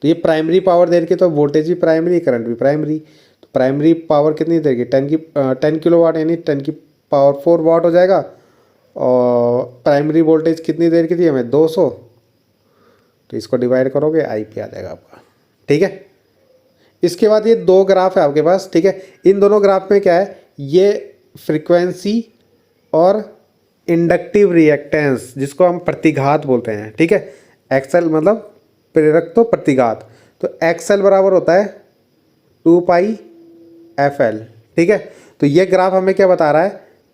तो ये प्राइमरी पावर दे रखी है, तो वोल्टेज भी प्राइमरी करंट भी प्राइमरी। तो प्राइमरी पावर कितनी देगी 10 किलोवाट, यानी 10 की पावर 4 वाट हो जाएगा। और प्राइमरी वोल्टेज कितनी देर की थी हमें 200, तो इसको डिवाइड करोगे आई पी आ जाएगा आपका। ठीक है, इसके बाद ये 2 ग्राफ है आपके पास। ठीक है, इन दोनों ग्राफ में क्या है, ये फ्रीक्वेंसी और इंडक्टिव रिएक्टेंस जिसको हम प्रतिघात बोलते हैं। ठीक है, एक्सएल मतलब प्रेरक तो प्रतिघात, तो एक्सएल बराबर होता है 2πfl। ठीक है, तो ये ग्राफ हमें क्या बता रहा है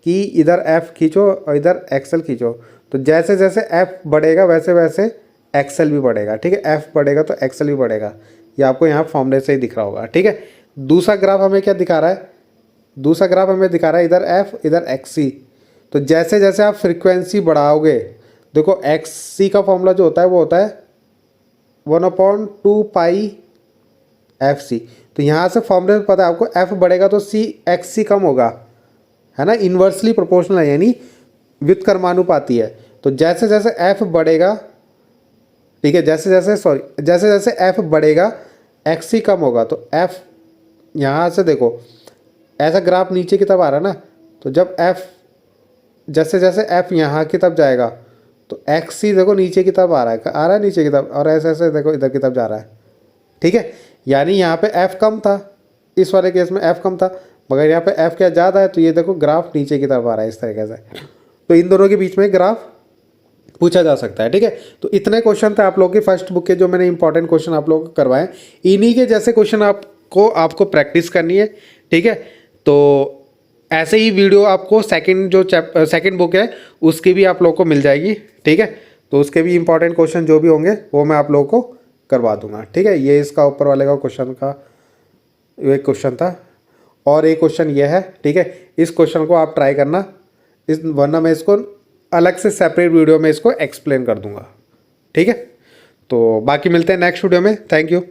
कि इधर f खींचो और इधर एक्सएल खींचो, तो जैसे जैसे f बढ़ेगा वैसे वैसे एक्सएल भी बढ़ेगा। ठीक है, f बढ़ेगा तो एक्सएल भी बढ़ेगा, ये आपको यहाँ फॉर्मूले से ही दिख रहा होगा। ठीक है, दूसरा ग्राफ हमें क्या दिखा रहा है, दूसरा ग्राफ हमें दिखा रहा है इधर f इधर xc। तो जैसे जैसे आप फ्रीक्वेंसी बढ़ाओगे, देखो xc का फॉर्मूला जो होता है वो होता है 1/2πfc। तो यहाँ से फॉर्मूले में पता है आपको f बढ़ेगा तो c xc कम होगा, है ना, इन्वर्सली प्रोपोर्शनल है यानी व्युत्क्रमानुपाती है। तो जैसे जैसे f बढ़ेगा, ठीक है, जैसे जैसे f बढ़ेगा xc कम होगा। तो f यहाँ से देखो ऐसा ग्राफ नीचे की तरफ आ रहा है ना, तो जब f जैसे जैसे f यहाँ की तरफ जाएगा तो xc देखो नीचे की तरफ आ रहा है नीचे की तरफ, और ऐसे ऐसे देखो इधर की तरफ जा रहा है। ठीक है, यानी यहाँ पे f कम था, इस वाले केस में f कम था, मगर यहाँ पे f क्या ज़्यादा है, तो ये देखो ग्राफ नीचे की तरफ आ रहा है इस तरीके से। तो इन दोनों के बीच में ग्राफ पूछा जा सकता है। ठीक है, तो इतने क्वेश्चन थे आप लोगों की फर्स्ट बुक के जो मैंने इंपॉर्टेंट क्वेश्चन आप लोगों को करवाए। इन्हीं के जैसे क्वेश्चन आपको प्रैक्टिस करनी है। ठीक है, तो ऐसे ही वीडियो आपको सेकंड बुक है उसकी भी आप लोगों को मिल जाएगी। ठीक है, तो उसके भी इंपॉर्टेंट क्वेश्चन जो भी होंगे वो मैं आप लोगों को करवा दूंगा। ठीक है, ये इसका ऊपर वाले का क्वेश्चन का एक क्वेश्चन था और एक क्वेश्चन ये है। ठीक है, इस क्वेश्चन को आप ट्राई करना, इस वरना मैं इसको अलग से सेपरेट वीडियो में इसको एक्सप्लेन कर दूंगा। ठीक है, तो बाकी मिलते हैं नेक्स्ट वीडियो में। Thank you.